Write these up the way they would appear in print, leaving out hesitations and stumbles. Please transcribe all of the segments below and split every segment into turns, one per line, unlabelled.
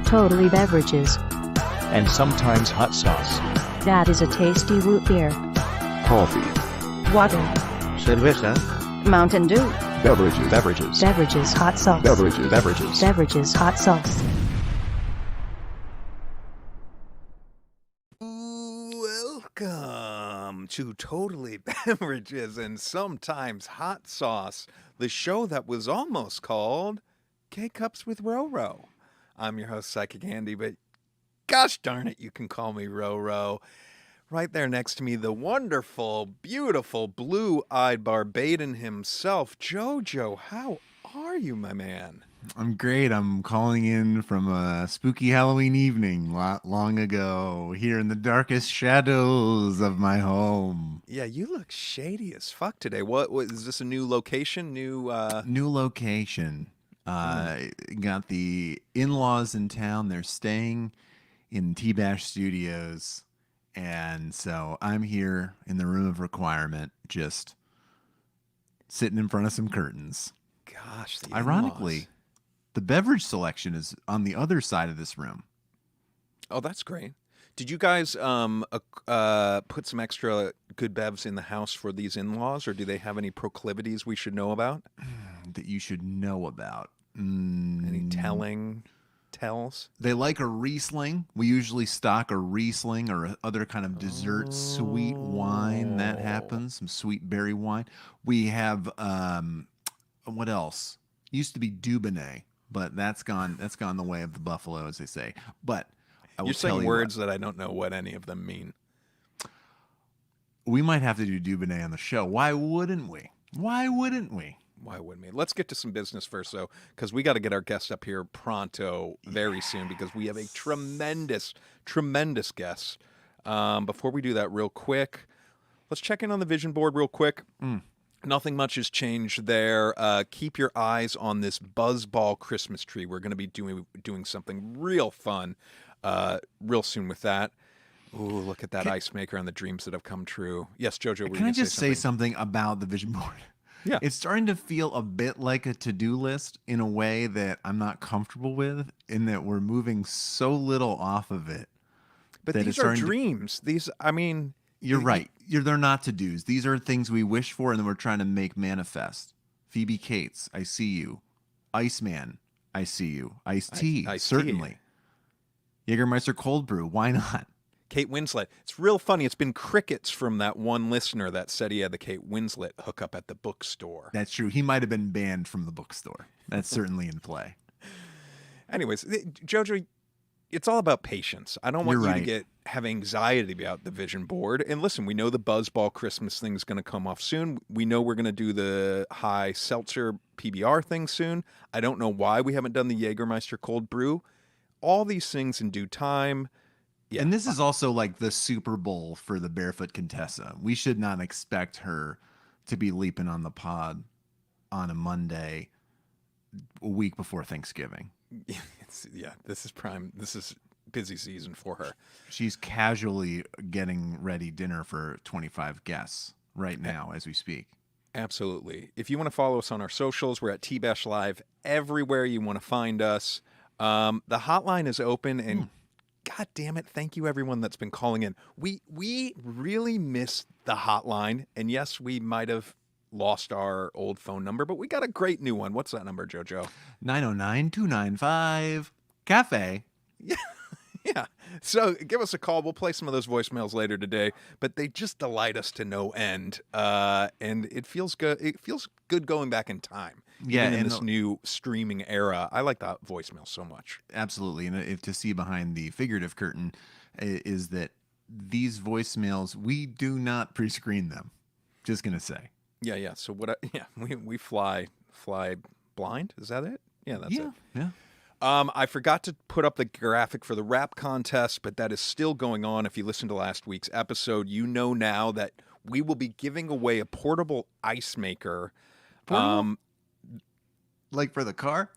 Totally beverages.
and sometimes hot sauce.
That is a tasty root beer.
Coffee.
Water.
Cerveza.
Mountain Dew.
Beverages.
Beverages hot sauce. Beverages hot sauce.
Welcome to Totally Beverages and Sometimes Hot Sauce, the show that was almost called K-Cups with Roro. I'm your host, Psychic Andy, but gosh darn it, you can call me Roro. Right there next to me, the wonderful, beautiful, blue-eyed Barbadian himself, Jojo. How are you, my man?
I'm great. I'm calling in from a spooky Halloween evening long ago, here in the darkest shadows of my home.
Yeah, you look shady as fuck today. What is this, a new location? New
location. Got the in-laws in town. They're staying in TBASH Studios. And so I'm here in the room of requirement, just sitting in front of some curtains.
Gosh, the
ironically,
in-laws.
The beverage selection is on the other side of this room.
Oh, that's great. Did you guys put some extra good bevs in the house for these in-laws, or do they have any proclivities we should know about?
That you should know about.
Any tells?
They like a Riesling. We usually stock a Riesling or other kind of dessert sweet wine. That happens. Some sweet berry wine. We have, what else? Used to be Dubonnet, but that's gone the way of the buffalo, as they say. But I will
You're saying
tell you
words
what,
that I don't know what any of them mean.
we might have to do Dubonnet on the show. Why wouldn't we? Why wouldn't we?
Why wouldn't we? Let's get to some business first, though, because we got to get our guest up here pronto, very soon, because we have a tremendous, tremendous guest. Before we do that, real quick, let's check in on the vision board real quick. Nothing much has changed there. Keep your eyes on this Buzzball Christmas tree. We're going to be doing something real fun real soon with that. Ooh, look at that ice maker and the dreams that have come true. Yes, Jojo,
Can I just say something about the vision board?
Yeah.
It's starting to feel a bit like a to-do list in a way that I'm not comfortable with, in that we're moving so little off of it.
But these are dreams.
You're right. They're not to-dos. These are things we wish for and then we're trying to make manifest. Phoebe Cates, I see you. Iceman, I see you. Ice-T, certainly. Jägermeister Cold Brew, why not?
Kate Winslet. It's real funny. It's been crickets from that one listener that said he had the Kate Winslet hookup at the bookstore.
That's true. He might have been banned from the bookstore. That's certainly in play.
Anyways, Jojo, it's all about patience. I don't want you to have anxiety about the vision board. And listen, we know the Buzzball Christmas thing is going to come off soon. We know we're going to do the high seltzer PBR thing soon. I don't know why we haven't done the Jägermeister Cold Brew. All these things in due time. Yeah.
And this is also like the Super Bowl for the Barefoot Contessa. We should not expect her to be leaping on the pod on a Monday, a week before Thanksgiving.
This is prime. This is busy season for her.
She's casually getting ready dinner for 25 guests right now as we speak.
Absolutely. If you want to follow us on our socials, we're at TBASH Live everywhere you want to find us. The hotline is open, and God damn it, thank you everyone that's been calling in. We really miss the hotline, and yes, we might have lost our old phone number, but we got a great new one. What's that number, Jojo?
909-295-CAFE.
Yeah. So give us a call. We'll play some of those voicemails later today, but they just delight us to no end. And it feels good. It feels good going back in time.
Yeah,
even in this new streaming era. I like that voicemail so much.
Absolutely. And if to see behind the figurative curtain is that these voicemails, we do not pre-screen them. Just going to say.
Yeah. So we fly blind. Is that it? Yeah, that's it.
Yeah.
I forgot to put up the graphic for the rap contest, but that is still going on. If you listened to last week's episode, you know now that we will be giving away a portable ice maker.
Like for the car?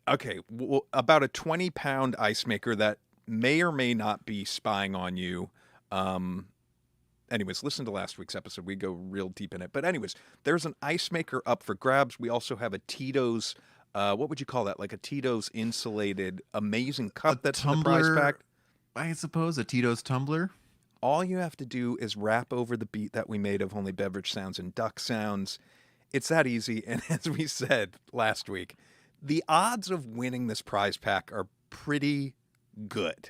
Okay, well, about a 20-pound ice maker that may or may not be spying on you. Anyways, listen to last week's episode. We go real deep in it. But anyways, there's an ice maker up for grabs. We also have a Tito's what would you call that? Like a Tito's insulated, amazing cup that's in the
tumbler,
prize pack.
I suppose a Tito's tumbler.
All you have to do is rap over the beat that we made of only beverage sounds and duck sounds. It's that easy. And as we said last week, the odds of winning this prize pack are pretty good.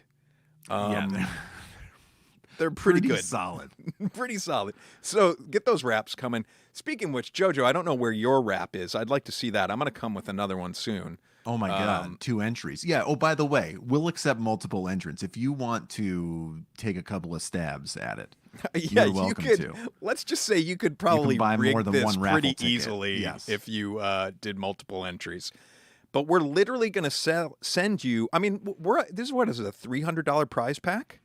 They're pretty good.
Solid.
Pretty solid. So get those raps coming. Speaking of which, Jojo, I don't know where your rap is. I'd like to see that. I'm going to come with another one soon.
Oh my God, 2 entries. Yeah. Oh, by the way, we'll accept multiple entrants if you want to take a couple of stabs at it.
Yeah,
you're welcome
you could.
to.
Let's just say you could probably
buy
rig
more than
this
one raffle
pretty
ticket.
easily
Yes.
if you did multiple entries. But we're literally going to send you. I mean, this is what is it, a $300 prize pack?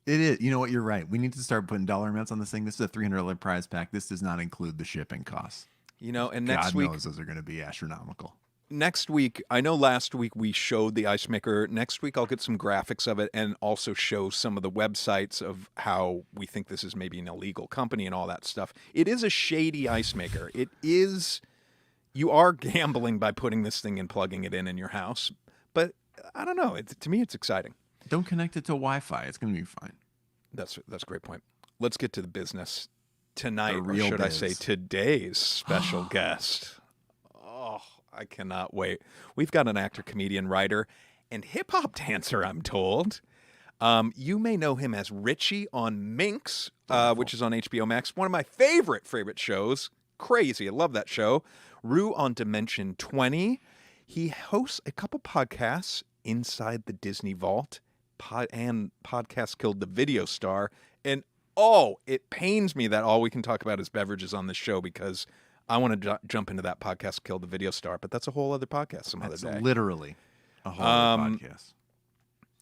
It is. You know what? You're right. We need to start putting dollar amounts on this thing. This is a $300 prize pack. This does not include the shipping costs.
You know, and next
God
week,
knows those are going to be astronomical.
next week, I know last week we showed the ice maker. Next week, I'll get some graphics of it and also show some of the websites of how we think this is maybe an illegal company and all that stuff. It is a shady ice maker. It is. You are gambling by putting this thing and plugging it in your house. But I don't know. To me, it's exciting.
Don't connect it to Wi-Fi. It's going to be fine.
That's a great point. Let's get to the business tonight, or
real
should I
biz.
say today's special guest. Oh, I cannot wait. We've got an actor, comedian, writer, and hip-hop dancer, I'm told. You may know him as Richie on Minx, which is on HBO Max. One of my favorite shows. Crazy. I love that show. Rue on Dimension 20. He hosts a couple podcasts, Inside the Disney Vault, and Podcast Killed the Video Star. And, it pains me that all we can talk about is beverages on this show because I want to jump into that Podcast Killed the Video Star, but that's a whole other podcast some other day.
Literally a whole other podcast.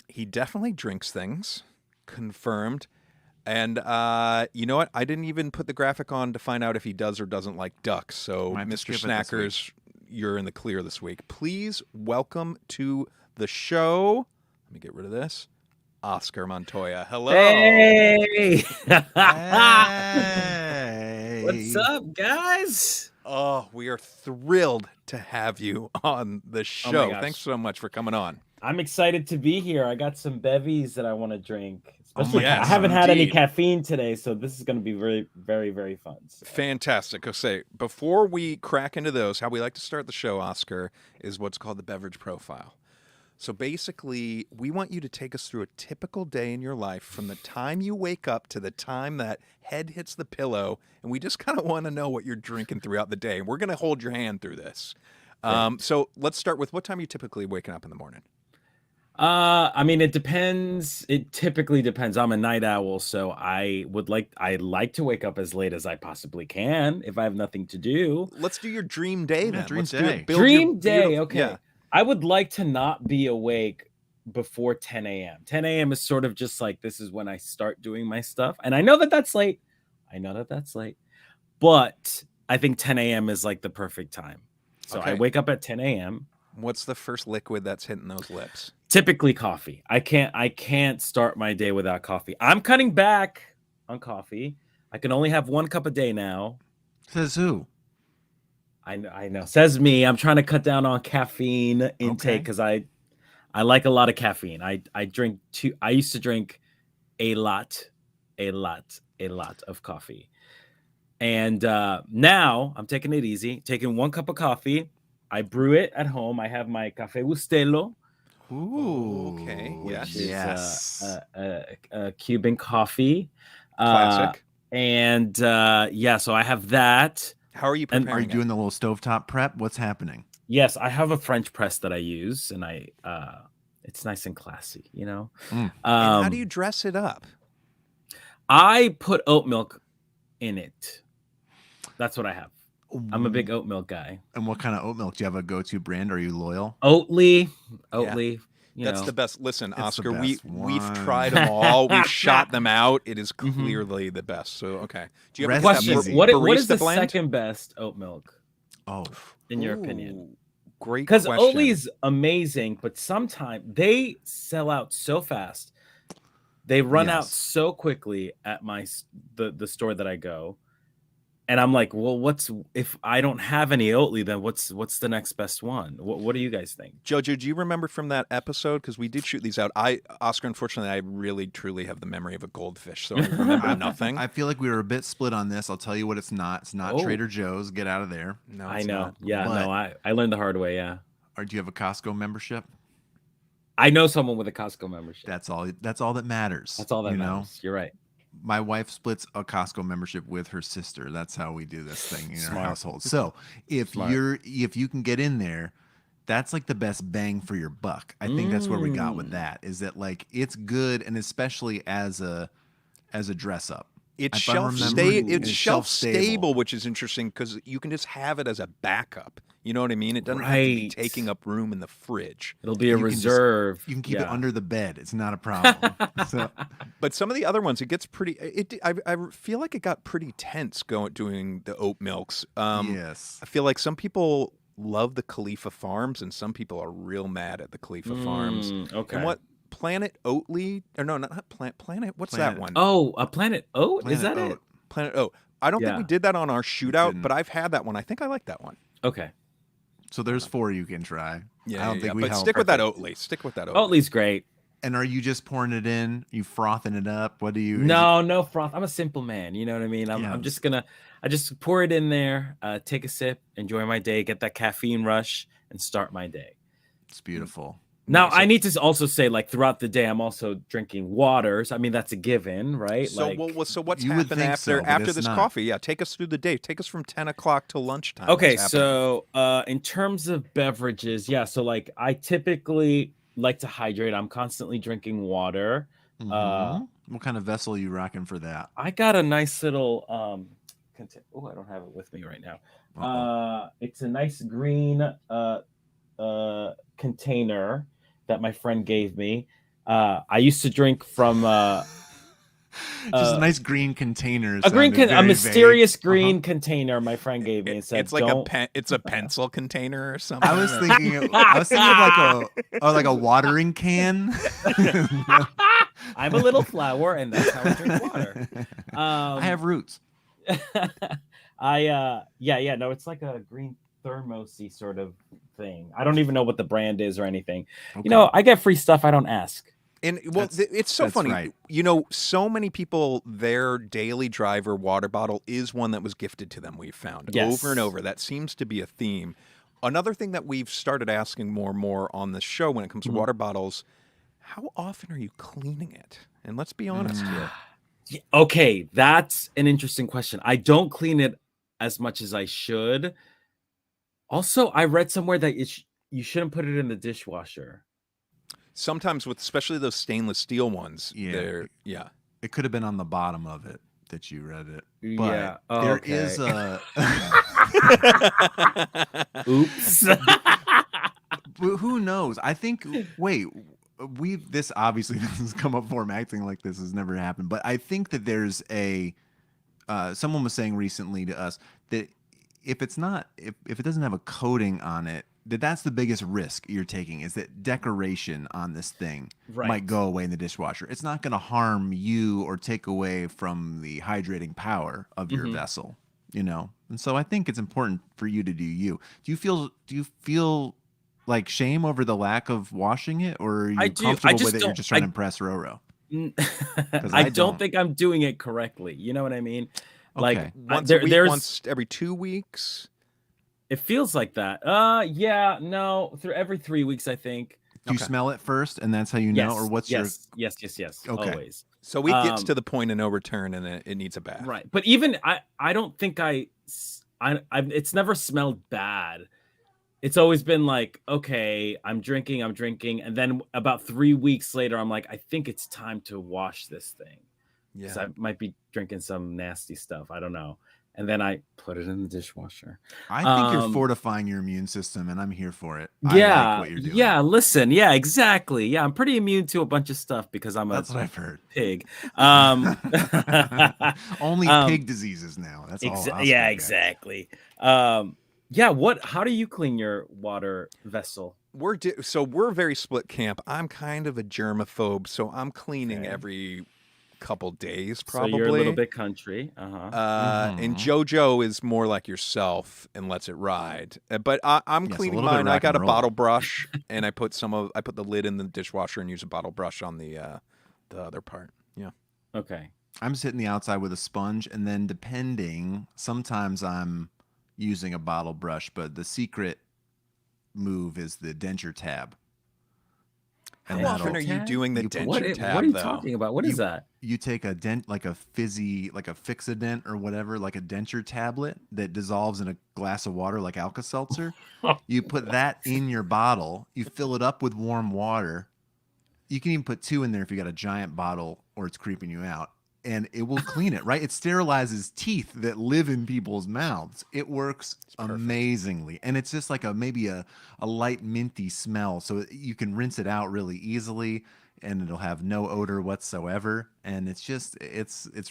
He definitely drinks things, confirmed. And you know what? I didn't even put the graphic on to find out if he does or doesn't like ducks. So, Mr. Snackers, you're in the clear this week. Please welcome to the show. Let me get rid of this. Oscar Montoya. Hello.
Hey.
Hey.
What's up, guys?
Oh, we are thrilled to have you on the show.
gosh.
Thanks so much for coming on.
I'm excited to be here. I got some bevies that I want to drink.
Oh my
Especially,
gosh,
I haven't had any
indeed.
caffeine today, so this is going to be very, very, very fun. So.
Fantastic. I'll say, before we crack into those, how we like to start the show, Oscar, is what's called the beverage profile. So basically, we want you to take us through a typical day in your life from the time you wake up to the time that head hits the pillow, and we just kind of want to know what you're drinking throughout the day. We're going to hold your hand through this. So let's start with what time are you typically waking up in the morning?
I mean, it depends. It typically depends. I'm a night owl, so I like to wake up as late as I possibly can if I have nothing to do.
Let's do your dream day then.
dream
Let's do
day.
it. Build your
Dream day,
beautiful-
okay.
Yeah.
I would like to not be awake before 10 a.m. 10 a.m. is sort of just like, this is when I start doing my stuff. And I know that that's late. But I think 10 a.m. is like the perfect time. So
Okay.
I wake up at 10 a.m.
What's the first liquid that's hitting those lips?
Typically coffee. I can't start my day without coffee. I'm cutting back on coffee. I can only have 1 cup a day now.
Says who?
I know. Says me. I'm trying to cut down on caffeine intake
Okay.
because I like a lot of caffeine. I drink I used to drink a lot of coffee. And now I'm taking it easy, taking 1 cup of coffee. I brew it at home. I have my Café Bustelo,
Ooh.
Okay,
which
yes.
is a Cuban coffee.
Classic.
And so I have that.
How are you
and
preparing
Are you doing the little stovetop prep? What's happening?
Yes, I have a French press that I use, and it's nice and classy, you know.
And how do you dress it up?
I put oat milk in it. That's what I have. I'm a big oat milk guy.
And what kind of oat milk? Do you have a go-to brand? Are you loyal?
Oatly.
That's the best. Listen,
It's the
Oscar,
best
we've
one.
tried them all. We've shot them out. It is clearly the best. So, okay. Do you have
Rest
a
easy.
What is
barista
the
blend?
second best oat milk,
Oh,
in your opinion?
Ooh, great
Because
question.
Oatly's amazing, but sometimes they sell out so fast. They run out
Yes.
so quickly at the store that I go. And I'm like, well, if I don't have any Oatly, then what's the next best one? What do you guys think?
Jojo, do you remember from that episode? Because we did shoot these out. Oscar, unfortunately, I really truly have the memory of a goldfish, so I remember nothing.
I feel like we were a bit split on this. I'll tell you what it's not. It's not
Oh.
Trader Joe's. Get out of there.
No,
I
it's
know.
not.
Yeah,
But-
no, I learned the hard way. Yeah,
Or do you have a Costco membership?
I know someone with a Costco membership.
That's all that matters.
That's all that
you
matters.
know?
You're right.
My wife splits a Costco membership with her sister. That's how we do this thing in our
Smart.
household. So if
Smart.
if you can get in there, that's like the best bang for your buck. I think that's where we got with
Mm.
that. Is that like it's good, and especially as a dress up.
It's
If I
shelf
remember,
stable. It's
it's
shelf
shelf-stable.
stable, which is interesting because you can just have it as a backup. You know what I mean? It doesn't have to be
Right.
taking up room in the fridge.
It'll be a
You can just-
reserve.
You can keep it
Yeah.
under the bed. It's not a problem. So
But some of the other ones, it gets pretty. I feel like it got pretty tense doing the oat milks.
yes.
I feel like some people love the Khalifa Farms, and some people are real mad at the Khalifa Farms.
Okay.
And what Planet Oatly? Or no, not Planet. What's that
Planet-
one?
Oh, a Planet Oat? Is that
Planet
it?
Oat.
Planet Oat. I don't think
Yeah.
we did that on our shootout,
didn't.
but I've had that one. I think I like that one.
Okay.
So there's 4 you can try. I don't think we
But
have.
stick with that Oatly. Stick with that Oatly.
Oatly's great.
And are you just pouring it in? You frothing it up? What do you?
No froth. I'm a simple man. You know what I mean?
Yeah.
I'm just gonna, I just pour it in there, take a sip, enjoy my day, get that caffeine rush, and start my day.
It's beautiful.
Now,
Nice.
I need to also say, like, throughout the day, I'm also drinking waters. I mean, that's a given, right?
So,
like,
so what's
You would
happened
think
after
so, but it's
this
not.
coffee? Yeah, take us through the day. Take us from 10 o'clock till lunchtime.
okay,
What's happening?
so in terms of beverages, yeah, so like I typically like to hydrate. I'm constantly drinking water.
Mhm. What kind of vessel are you rocking for that?
I got a nice little I don't have it with me right now.
Uh-oh.
It's a nice green container that my friend gave me. I used to drink from
Just a nice green container.
a green
sounded
a
very
mysterious
vague.
green container my friend gave me and said,
It's like
"Don't."
it's a pencil container or something.
I was thinking of like a watering can.
I'm a little flower, and that's how I drink water.
I have roots.
No, it's like a green thermosy sort of thing. I don't even know what the brand is or anything.
Okay.
You know, I get free stuff. I don't ask.
And well,
That's-
it's so
that's
funny.
right.
You know, so many people, their daily driver water bottle is one that was gifted to them. We've found
Yes.
over and over. That seems to be a theme. Another thing that we've started asking more and more on this show when it comes to water bottles, how often are you cleaning it? And let's be honest here.
Yeah, okay, that's an interesting question. I don't clean it as much as I should. Also, I read somewhere that you shouldn't put it in the dishwasher.
Sometimes with especially those stainless steel ones,
Yeah.
they're yeah.
It could have been on the bottom of it that you read it. But
Yeah. Oh,
there
okay.
is a.
Oops.
But who knows? I think. Wait, this obviously doesn't come up for him acting like this has never happened. But I think that there's a. Someone was saying recently to us that if it doesn't have a coating on it, that's the biggest risk you're taking, is that decoration on this thing
Right.
might go away in the dishwasher. It's not going to harm you or take away from the hydrating power of your vessel, you know? And so I think it's important for you to do you. Do you feel like shame over the lack of washing it, or are you
I do.
comfortable
I just
with it? You're
don't-
just trying
I-
to impress Roro.
I
I
don't
don't.
think I'm doing it correctly. You know what I mean? Like
Okay.
Once a week,
there's
once every 2 weeks.
it feels like that. Yeah, no, through every 3 weeks, I think.
Do you
Okay.
smell it first and that's how you know?
Yes,
Or what's
yes.
Okay.
Always.
So it gets
Um,
to the point of no return and it needs a bath.
Right. But even I don't think it's never smelled bad. It's always been like, okay, I'm drinking. And then about 3 weeks later, I'm like, I think it's time to wash this thing.
Yeah.
'Cause I might be drinking some nasty stuff. I don't know. And then I put it in the dishwasher.
I think you're
Um,
fortifying your immune system, and I'm here for it. I
Yeah.
like what you're doing.
Yeah. Listen. Yeah, exactly. Yeah. I'm pretty immune to a bunch of stuff because I'm
That's
a
what I've heard.
pig.
Only
Um,
pig diseases now. That's all. Oscar
Yeah,
gets.
exactly. Yeah, how do you clean your water vessel?
So we're very split camp. I'm kind of a germaphobe, so I'm cleaning
Okay.
every couple days,
So
probably.
you're a little bit country.
And JoJo is more like yourself and lets it ride. But I'm
Yes, a
cleaning
little bit
mine. I
rock
got
and
a
roll.
bottle brush, and I put the lid in the dishwasher and use a bottle brush on the other part. Yeah.
Okay.
I'm sitting the outside with a sponge, and then sometimes I'm using a bottle brush, but the secret move is the denture tab.
How
And
often
that'll-
are you doing the
you put-
What,
denture tab,
what are you
though?
talking about? What is that?
You take a dent, like a Fixodent or whatever, like a denture tablet that dissolves in a glass of water, like Alka-Seltzer. You put that in your bottle. You fill it up with warm water. You can even put 2 in there if you got a giant bottle or it's creeping you out. And it will clean it, right? It sterilizes teeth that live in people's mouths. It works amazingly. And it's just like maybe a light minty smell. So you can rinse it out really easily and it'll have no odor whatsoever. And it's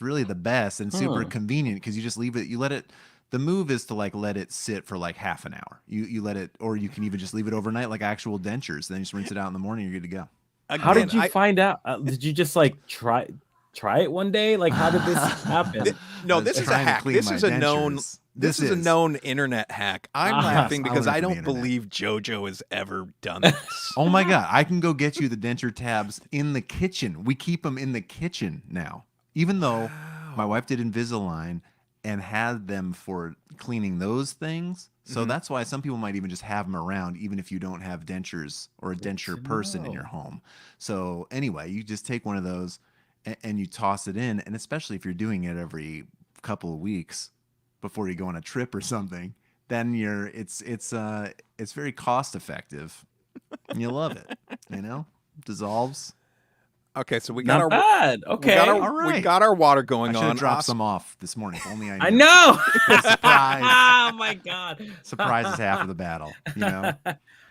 really the best and super convenient because you just leave it, the move is to let it sit for like half an hour. You let it, or you can even just leave it overnight like actual dentures. Then you just rinse it out in the morning, you're good to go.
How did
Again,
you find out? Did you just try it one day? Like, how did this happen?
No,
I was
this is a
trying to
hack.
clean
This
my
is a known.
dentures.
This is a known internet hack. I'm laughing
I
because
learned
I
from the
don't
internet.
believe JoJo has ever done this.
Oh my God. I can go get you the denture tabs in the kitchen. We keep them in the kitchen now. Even though my wife did Invisalign and had them for cleaning those things. So that's why some people might even just have them around, even if you don't have dentures or a denture person in your home. So anyway, you just take one of those and you toss it in. And especially if you're doing it every couple of weeks before you go on a trip or something, then it's very cost effective. And you love it, dissolves.
Okay, so we got
Not
our
bad. Okay.
All
we
right.
got our water
I
going
should
on.
have dropped some off this morning. If only I knew.
I know.
Surprise.
Oh my God.
Surprise is half of the battle,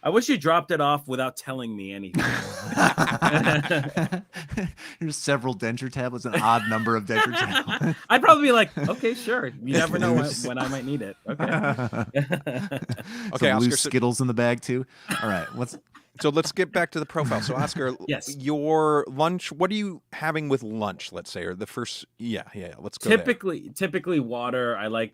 I wish you dropped it off without telling me anything.
Here's several denture tablets, an odd number of denture tablets.
I'd probably be like, okay, sure. You never know
Loose.
when I might need it. Okay.
Okay,
Some
Oscar,
loose Skittles in the bag too. All right,
So let's get back to the profile. So Oscar,
Yes.
your lunch, what are you having with lunch, let's say, or the first, let's go there.
Typically water. I like,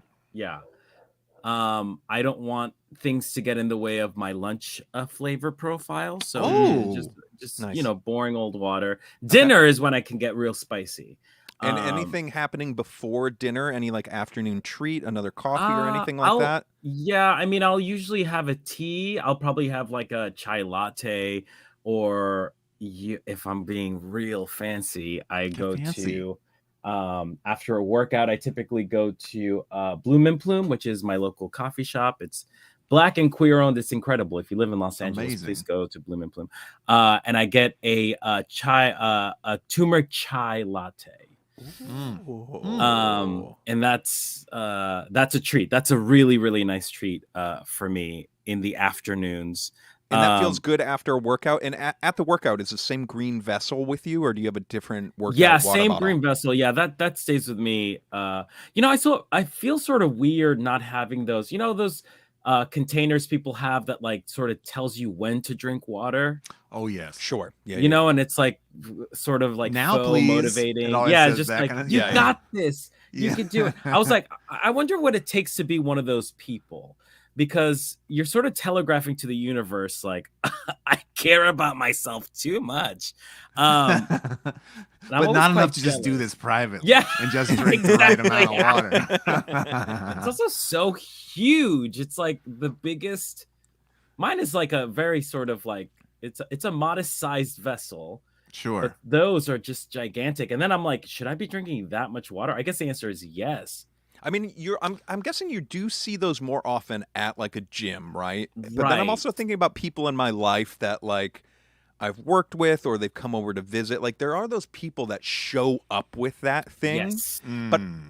I don't want things to get in the way of my lunch flavor profile. So just
Nice.
boring old water. Dinner is when I can get real spicy.
And anything happening before dinner? Any like afternoon treat, another coffee or anything like that?
Yeah, I mean, I'll usually have a tea. I'll probably have like a chai latte, or if I'm being real fancy, I go to after a workout. I typically go to Bloom and Plume, which is my local coffee shop. It's Black and queer owned. It's incredible. If you live in Los Angeles,
Amazing.
please go to Bloom and Plume. And I get a turmeric chai latte. And that's a treat. That's a really, really nice treat for me in the afternoons.
And that feels good after a workout. And at the workout, is the same green vessel with you, or do you have a different workout?
Yeah,
water
same
bottle?
green vessel. Yeah, that stays with me. I feel sort of weird not having those. Those containers people have that like sort of tells you when to drink water.
Oh yes,
Sure. Yeah.
And it's like sort of like
Now,
faux
please.
motivating.
It always
Yeah,
says
just
that
like
kind of-
you
yeah,
got this. You
Yeah.
can do it. I was like, I wonder what it takes to be one of those people, because you're sort of telegraphing to the universe like, I care about myself too much.
but not enough to just do this privately.
Yeah,
and just drink the right amount of
exactly.
water.
It's also so huge. It's like the biggest. Mine is like a very sort of like it's a modest sized vessel.
Sure.
But those are just gigantic. And then I'm like, should I be drinking that much water? I guess the answer is yes.
I mean, I'm guessing you do see those more often at like a gym, right? But then
Right.
I'm also thinking about people in my life that like I've worked with, or they've come over to visit. Like there are those people that show up with that thing.
Yes.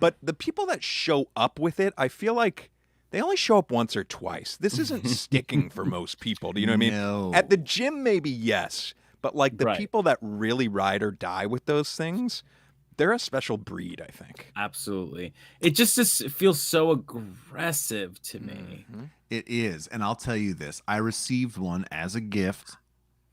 But the people that show up with it, I feel like they only show up once or twice. This isn't sticking for most people. Do you know what I mean?
No.
At the gym, maybe yes, but like the
Right.
people that really ride or die with those things, they're a special breed, I think.
Absolutely. It just feels so aggressive to me.
It is. And I'll tell you this. I received one as a gift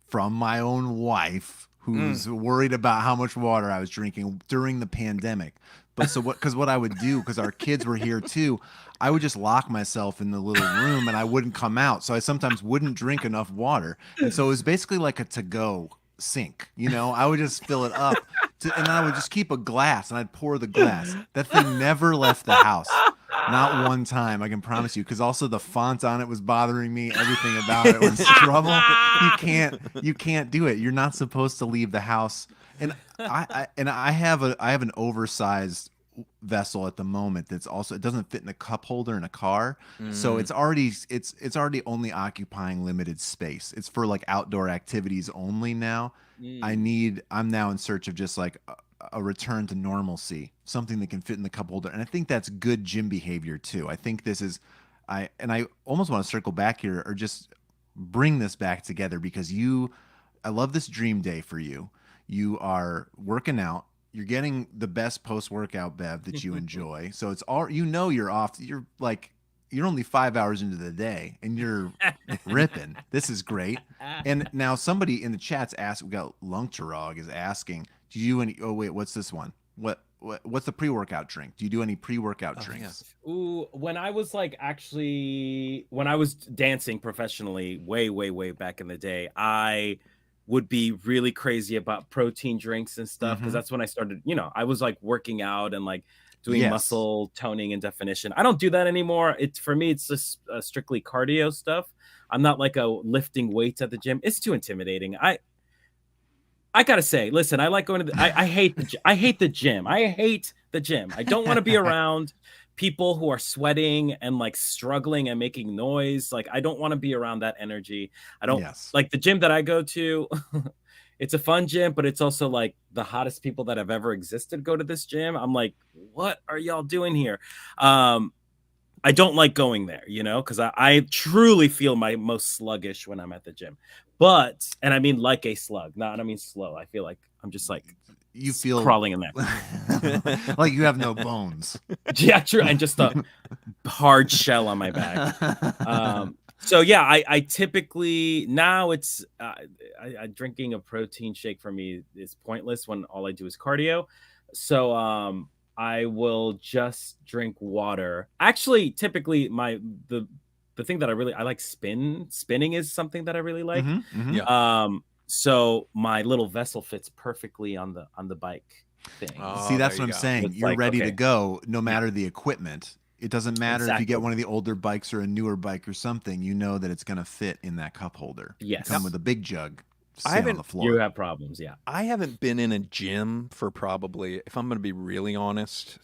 from my own wife who's worried about how much water I was drinking during the pandemic. But so what? Because what I would do, because our kids were here too, I would just lock myself in the little room and I wouldn't come out. So I sometimes wouldn't drink enough water, and so it was basically like a to-go sink. You know, I would just fill it up, and then I would just keep a glass and I'd pour the glass. That thing never left the house. Not one time, I can promise you, because also the font on it was bothering me. Everything about it was trouble. You can't do it. You're not supposed to leave the house. And I have an oversized vessel at the moment that's also, it doesn't fit in a cup holder in a car, so it's already only occupying limited space. It's for like outdoor activities only now. I'm now in search of just like a return to normalcy, something that can fit in the cup holder. And I think that's good gym behavior too. I think this is, I almost want to circle back here or just bring this back together because I love this dream day for you. You are working out, you're getting the best post-workout bev that you enjoy. So it's all, you're off. You're only 5 hours into the day and you're ripping. This is great. And now somebody in the chat's asked, we got Lungtarog is asking, do you do any, oh wait, what's this one? What's the pre-workout drink? Do you do any pre-workout drinks?
Yeah. Ooh, when I was dancing professionally way back in the day, I would be really crazy about protein drinks and stuff because that's when I started, I was like working out and like doing muscle toning and definition. I don't do that anymore. For me, it's just strictly cardio stuff. I'm not like a lifting weights at the gym. It's too intimidating. I gotta say, listen, I like going to I hate the gym. I hate the gym. I don't want to be around people who are sweating and like struggling and making noise. Like, I don't want to be around that energy. I don't like the gym that I go to. It's a fun gym, but it's also like the hottest people that have ever existed go to this gym. I'm like, what are y'all doing here? I don't like going there, because I truly feel my most sluggish when I'm at the gym. But, and I mean like a slug, I don't mean slow. I feel like I'm just like,
you feel
crawling in there.
Like you have no bones.
Yeah, true. And just a hard shell on my back. So yeah, I typically, now it's, drinking a protein shake for me is pointless when all I do is cardio. So, I will just drink water. Actually, typically the thing that I like spinning is something that I really like.
Yeah.
So my little vessel fits perfectly on the bike thing.
See, that's what I'm saying.
It's
You're
like,
ready
okay.
to go no matter the equipment. It doesn't matter if you get one of the older bikes or a newer bike or something, you know that it's going to fit in that cup holder.
Yes.
You come with a big jug.
On
the floor.
You have problems, yeah.
I haven't been in a gym for probably, if I'm going to be really honest,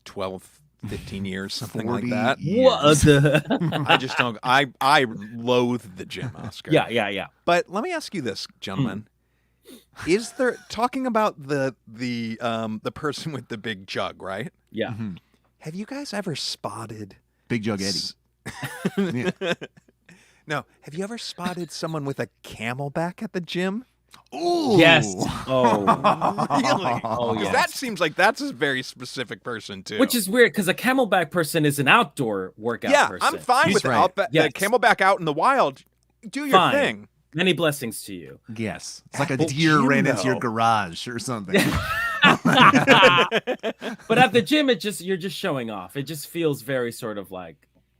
12, 15 years, something like that.
What?
I just don't. I loathe the gym, Oscar.
Yeah.
But let me ask you this, gentlemen: is there, talking about the person with the big jug, right?
Yeah.
Have you guys ever spotted
Big Jug Eddie?
No. Have you ever spotted someone with a camelback at the gym?
Ooh.
Yes. Oh.
Really?
Oh, yes.
That seems like that's a very specific person too.
Which is weird because a camelback person is an outdoor workout person.
I'm fine
He's
with
right.
the
Yes.
camelback out in the wild. Do your
Fine.
thing.
Many blessings to you.
Yes. It's like a
But
deer
you
ran into your
know.
garage or something.
But at the gym, you're just showing off. It just feels very sort of like,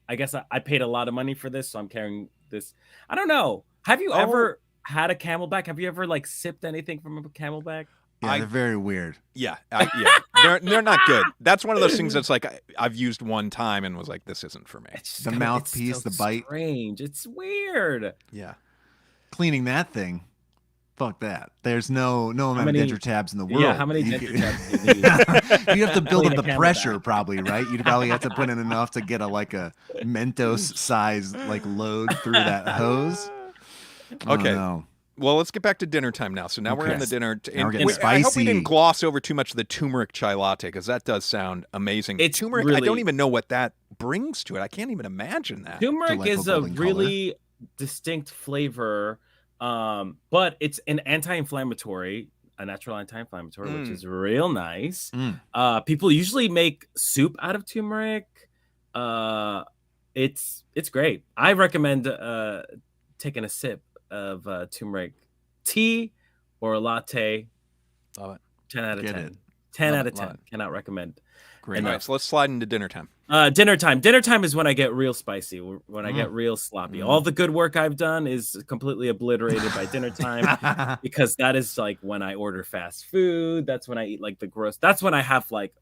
I guess I paid a lot of money for this, so I'm carrying this. I don't know. Have you ever had a camelback? Have you ever like sipped anything from a camelback?
Yeah, they're very weird.
Yeah. They're not good. That's one of those things that's like I've used one time and was like, this isn't for me.
It's
The
just
mouthpiece,
it's so
the bite.
strange. It's weird.
Yeah.
Cleaning that thing. Fuck that. There's no amount of
many-
denture tabs in the world.
Yeah, how many
You
denture
can-
tabs do you need?
You have to build up
Clean a
the
camelback.
pressure, probably, right? You'd probably have to put in enough to get a Mentos size load through that hose.
Okay.
Oh, no.
Well, let's get back to dinner time now. So now we're
Okay.
in the dinner.
Now we're getting
I hope we
spicy.
didn't gloss over too much of the turmeric chai latte because that does sound amazing.
It's
turmeric. I
really-
don't even know what that brings to it. I can't even imagine that.
Turmeric
Delightful
is a
golden color.
really distinct flavor, but it's an anti-inflammatory, a natural anti-inflammatory, which is real nice. People usually make soup out of turmeric. It's great. I recommend taking a sip of turmeric tea or a latte.
Love it.
10 out of
Get
10.
it.
10
Love
out of
it, love
10.
it.
Cannot recommend.
Great.
enough.
All right, so let's slide into dinner time.
Dinner time. Dinner time is when I get real spicy, when I get real sloppy. All the good work I've done is completely obliterated by dinner time because that is like when I order fast food. That's when I eat like the gross. That's when I have like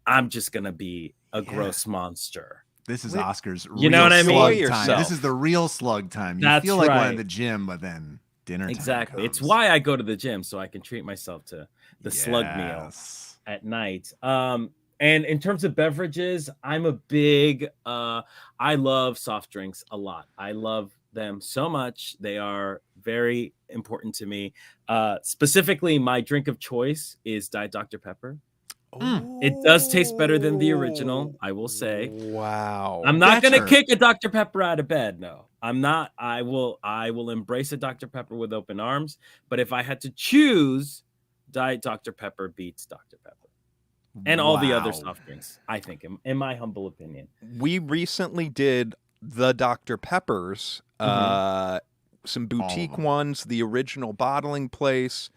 I'm just going to be a gross monster.
This is Oscar's
You know what I mean?
slug
Yourself.
time. This is the real slug time. You
That's
feel like going
right.
to the gym, but then dinner time
Exactly. It's
comes.
why I go to the gym, so I can treat myself to the slug meal
Yes.
at night. And in terms of beverages, I'm a big I love soft drinks a lot. I love them so much. They are very important to me. Specifically, my drink of choice is Diet Dr. Pepper. It does taste better than the original, I will say.
Wow.
I'm not going to
Better.
kick a Dr. Pepper out of bed. No, I'm not. I will embrace a Dr. Pepper with open arms. But if I had to choose, Diet Dr. Pepper beats Dr. Pepper and all the other
Wow.
soft drinks, I think, in my humble opinion.
We recently did the Dr. Peppers, some boutique ones, the original bottling place.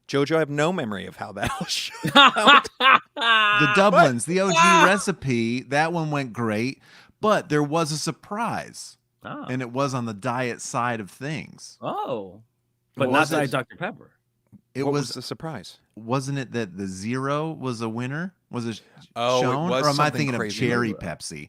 Jojo, I have no memory of how that all shook out.
The Dublin's, the OG recipe, that one went great, but there was a surprise,
Oh.
and it was on the diet side of things.
Oh. But
What
not
was
Diet
it?
Dr. Pepper.
It
What
was,
the surprise?
wasn't it that the zero was a winner? Was it
Oh, it
shown?
was
Or am I
something
thinking
crazy.
of cherry Pepsi?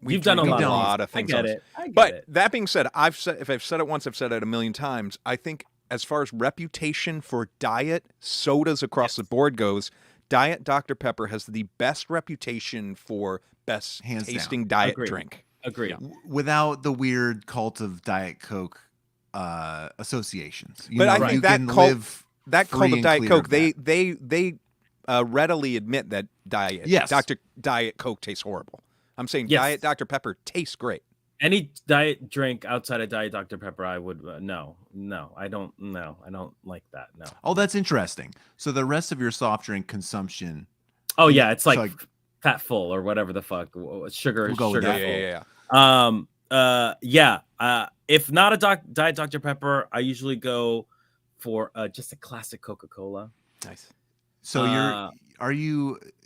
You've done a
drink
lot
a
of
lot
things. I get it. I get
But
it.
that being said, if I've said it once, I've said it a million times. I think as far as reputation for diet sodas across the board goes, Diet Dr. Pepper has the best reputation for best
Hands down.
tasting diet
Agreed.
drink.
Agreed.
without the weird cult of Diet Coke associations. You
But I
know,
think
you
that
can
cult-
live
That
free
cult of
and
Diet
clear
Coke,
of
they
that.
readily admit that Diet Coke tastes horrible. I'm saying
Yes.
Diet Dr. Pepper tastes great.
Any diet drink outside of Diet Dr. Pepper, I would no, I don't like that. No.
Oh, that's interesting. So the rest of your soft drink consumption,
Oh yeah, it's like
So-
fat full or whatever the fuck sugar.
We'll go with
sugar
that.
full. If not a Diet Dr. Pepper, I usually go for just a classic Coca-Cola.
Nice.
so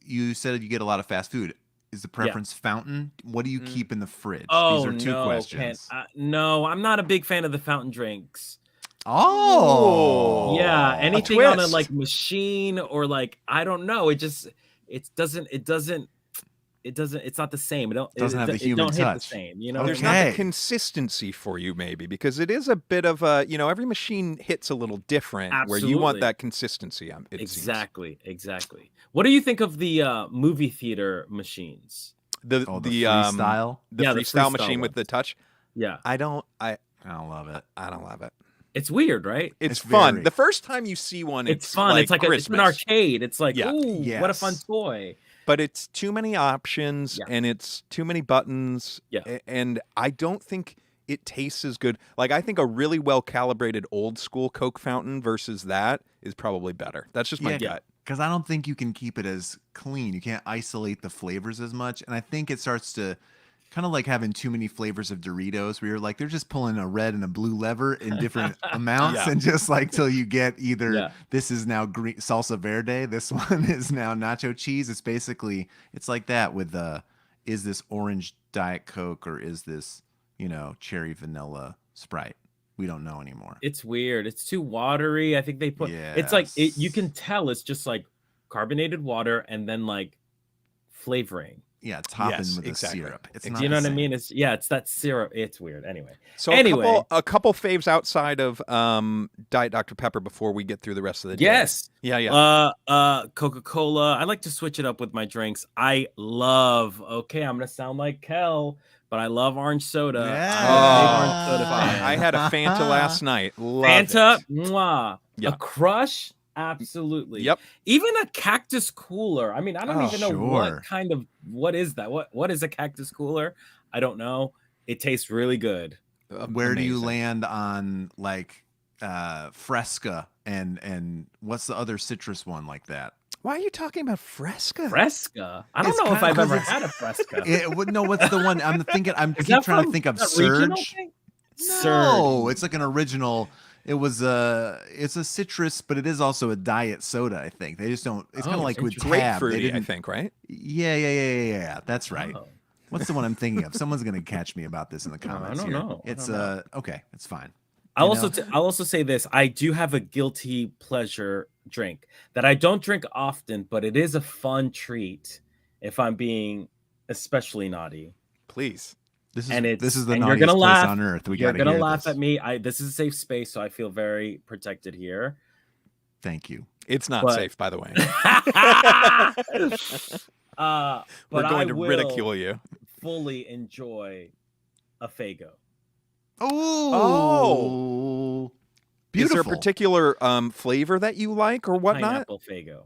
you said you get a lot of fast food. Is the preference fountain? What do you keep in the fridge?
Oh,
These are two
no,
questions.
no, I'm not a big fan of the fountain drinks.
Oh,
Yeah, anything on a
twist.
like machine or like I don't know. It doesn't. It's not the same.
Doesn't have the
it
human
don't hit the
touch.
same. You know,
There's
what I mean?
not
Okay.
the consistency for you, maybe, because it is a bit of a, every machine hits a little different where you want
Absolutely.
that consistency. It seems.
Exactly. What do you think of the movie theater machines?
The
freestyle.
the
Yeah, the
freestyle
freestyle
machine with
ones.
the touch.
Yeah,
I don't
I don't love it.
love it.
it's weird, right?
It's
It's
fun.
very-
The first time you see one,
It's fun. It's like it's an
Christmas.
arcade. It's like,
Yeah.
ooh, what a fun
Yes.
toy.
But it's too many options
Yeah.
and it's too many buttons.
Yeah.
And I don't think it tastes as good. Like, I think a really well calibrated old school Coke fountain versus that is probably better. That's just my
Yeah.
gut.
Because I don't think you can keep it as clean. You can't isolate the flavors as much. And I think it starts to kind of like having too many flavors of Doritos where you're like, they're just pulling a red and a blue lever in different amounts.
Yeah.
And just like till you get either
Yeah.
this is now green salsa verde, this one is now nacho cheese. It's like that with is this orange Diet Coke or is this, cherry vanilla Sprite? We don't know anymore.
It's weird. It's too watery. I think they put. It's like you can tell it's just like carbonated water and then like flavoring.
Yeah, topping
Yes,
with
exactly.
a syrup. It's
Do
not
you know
the
what I
same.
mean? It's that syrup. It's weird. Anyway.
So
Anyway.
a couple faves outside of Diet Dr. Pepper before we get through the rest of the day.
Yes.
Yeah.
Coca-Cola. I like to switch it up with my drinks. I'm gonna sound like Kel, but I love orange soda.
Yeah.
I'm a big orange soda
fuck.
fan.
I had a Fanta last night. Loved
Fanta,
it.
mwah.
Yeah.
A Crush, absolutely.
Yep.
Even a Cactus Cooler. I mean, I don't even know
Sure.
what is that? What is a Cactus Cooler? I don't know. It tastes really good.
Where do you
Amazing.
land on like Fresca and what's the other citrus one like that?
Why are you talking about Fresca?
Fresca. I don't
It's
know if
kinda-
I've ever
'cause
had a Fresca.
No, what's the one? I'm
Is
keep
that
trying to
from-
think of
is that regional
Surge.
thing?
No, it's like an original. it's a citrus, but it is also a diet soda. I think they just don't. It's kind
Oh,
of like with
interesting.
Tab. They
Grapefruity, I
didn't.
think, right?
Yeah. That's right.
Oh.
What's the one I'm thinking of? Someone's gonna catch me about this in the comments
don't
here.
know. I
It's
don't know.
okay. It's fine.
I'll
You know?
I'll also say this. I do have a guilty pleasure drink that I don't drink often, but it is a fun treat if I'm being especially naughty.
Please.
This
And
is the
and you're
naughtiest
gonna
place
laugh.
on earth. We
You're
got to
gonna
hear
laugh
this.
at me. This is a safe space, so I feel very protected here.
Thank you.
It's not
But-
safe, by the way.
But
We're going
I
to
will
ridicule you.
fully enjoy a Faygo.
Oh,
Is
beautiful.
there a particular flavor that you like or whatnot?
Pineapple Faygo.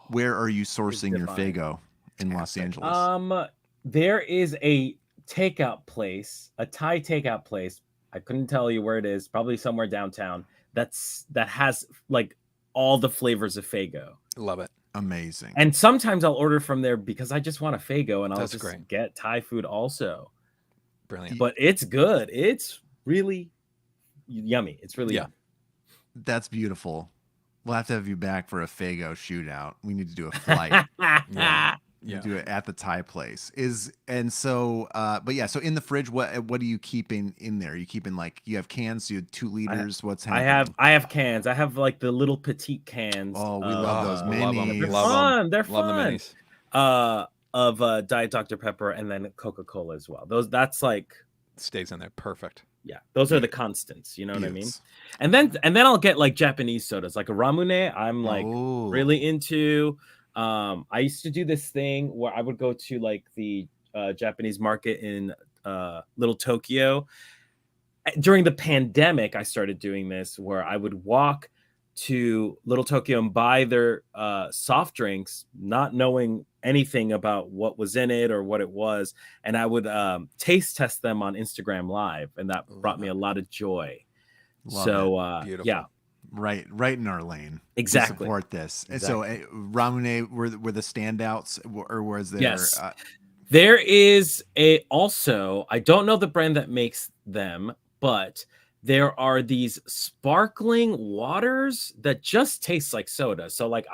Where are you sourcing your
divine.
Faygo in Los Angeles?
There is a takeout place, a Thai takeout place. I couldn't tell you where it is. Probably somewhere downtown. That has like all the flavors of Faygo.
Love it.
Amazing.
And sometimes I'll order from there because I just want a Faygo, and I'll
That's
just
great.
get Thai food also.
Brilliant.
But it's good. It's really yummy. It's really
Yeah.
yummy.
That's beautiful. We'll have to have you back for a Faygo shootout. We need to do a flight.
Yeah.
You do it at the Thai place. So in the fridge, what are you keeping in there? Are you keeping like you have cans, so you have 2 liters. What's happening?
I have cans. I have like the little petite cans.
Oh, we love those
love 'em.
minis.
They're
Love 'em.
fun. They're
Love the
fun.
minis.
Of Diet Dr. Pepper and then Coca-Cola as well. That's like,
Stays in there. Perfect.
yeah, those are the constants. You know what I mean?
Yes.
And then I'll get like Japanese sodas, like a Ramune. I'm like
Oh.
really into. I used to do this thing where I would go to like the Japanese market in Little Tokyo. During the pandemic, I started doing this where I would walk to Little Tokyo and buy their soft drinks, not knowing anything about what was in it or what it was, and I would taste test them on Instagram Live, and that brought me a lot of joy.
Love
So
Beautiful.
yeah,
Right in our lane.
Exactly.
We support this. And
Exactly.
so Ramune were the standouts, or was there?
Yes. There is also, I don't know the brand that makes them, but there are these sparkling waters that just taste like soda. So like,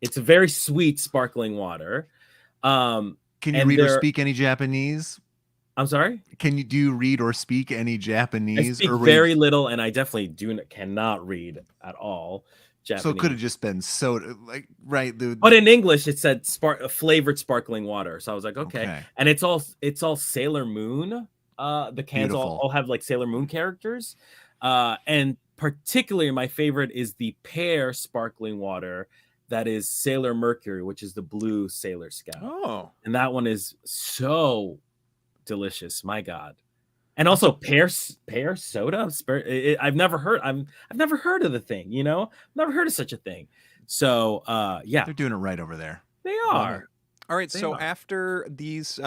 it's a very sweet sparkling water.
Can you
and
read or
they're-
speak any Japanese?
I'm sorry?
Do you read or speak any
I
Japanese?
speak
or were
very
you-
little, and I definitely cannot read at all Japanese.
So it could have just been soda, like right?
But in English, it said flavored sparkling water. So I was like, okay. And it's all Sailor Moon. The cans
Beautiful.
all have like Sailor Moon characters. And particularly my favorite is the pear sparkling water that is Sailor Mercury, which is the blue Sailor Scout.
Oh.
And that one is so delicious. My God. And also pear soda. I've never heard of the thing, I've never heard of such a thing. So yeah,
they're doing it right over there.
they are.
All right.
They
So
are.
after these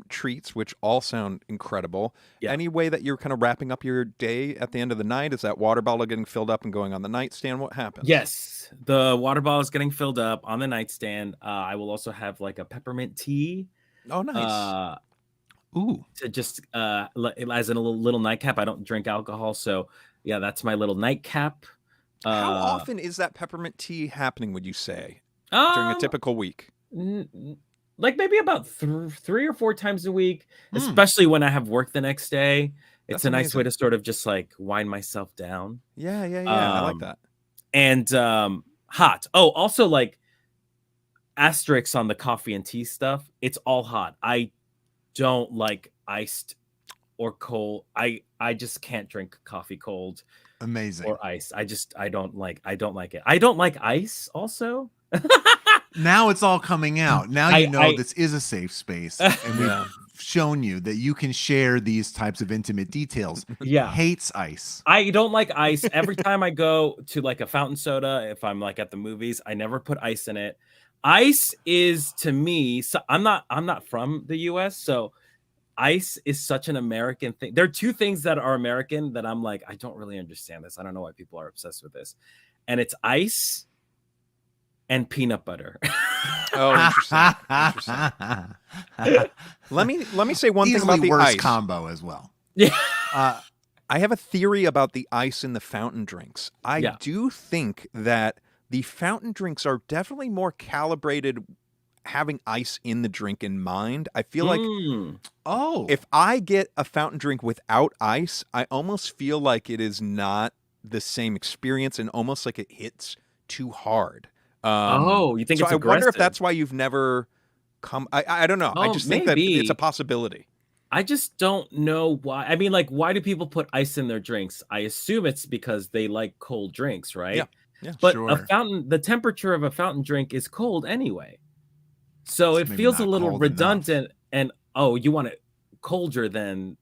treats, which all sound incredible,
Yeah.
any way that you're kind of wrapping up your day at the end of the night? Is that water bottle getting filled up and going on the nightstand? What happens?
Yes, the water bottle is getting filled up on the nightstand. I will also have like a peppermint tea.
Oh, nice.
Ooh,
To just as in a little nightcap. I don't drink alcohol, so yeah, that's my little nightcap.
How often is that peppermint tea happening, would you say, during a typical week?
Like maybe about 3 or 4 times a week,
Hmm.
especially when I have work the next day. It's
That's
a nice way
amazing.
to sort of just like wind myself down.
Yeah. I like
Um,
that.
And hot. Oh, also like asterisks on the coffee and tea stuff. It's all hot. I don't like iced or cold. I just can't drink coffee cold
amazing.
or ice. I don't like it. I don't like ice also.
Now it's all coming out. Now
I-
you know
I-
this is a safe space, and we've shown you that you can share these types of intimate details.
Yeah.
Hates ice.
I don't like ice. Every time I go to like a fountain soda, if I'm like at the movies, I never put ice in it. Ice is to me, so I'm not from the US, so ice is such an American thing. There are 2 things that are American that I'm like, I don't really understand this. I don't know why people are obsessed with this. And it's ice and peanut butter.
Oh, interesting. Let me say one thing
Easily
about the
worse
ice.
combo as well.
Yeah.
I have a theory about the ice in the fountain drinks. I
Yeah.
do think that the fountain drinks are definitely more calibrated having ice in the drink in mind. I feel like
Oh,
if I get a fountain drink without ice, I almost feel like it is not the same experience and almost like it hits too hard.
Oh, you think
So
it's
I wonder if
aggressive?
that's why you've never come. I don't know. I
Oh,
just think that it's
maybe.
a possibility.
I just don't know why. I mean, like, why do people put ice in their drinks? I assume it's because they like cold drinks, right?
Yeah, yeah.
But
sure.
the temperature of a fountain drink is cold anyway. So
It's
it
maybe
feels a
not
little
cold enough.
redundant. And oh, you want it colder than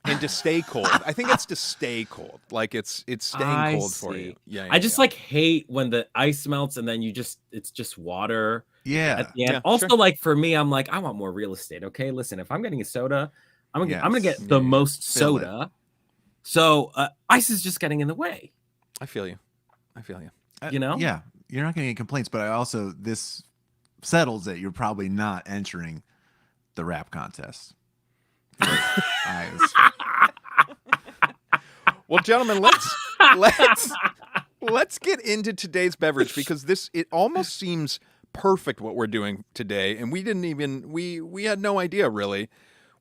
And to stay cold. I think it's to stay cold. Like it's staying
I
cold for you.
see.
Yeah.
I just like hate when the ice melts and then it's just water
Yeah.
at the end.
Yeah,
Also,
sure.
like for me, I'm like, I want more real estate. Okay, listen, if I'm getting a soda, I'm gonna
Yes.
get the most
Fill it.
soda. So ice is just getting in the way.
I feel you.
You know?
Yeah, you're not going to get complaints, but this settles it. You're probably not entering the rap contest.
Well, gentlemen, let's get into today's beverage because it almost seems perfect what we're doing today, and we had no idea really.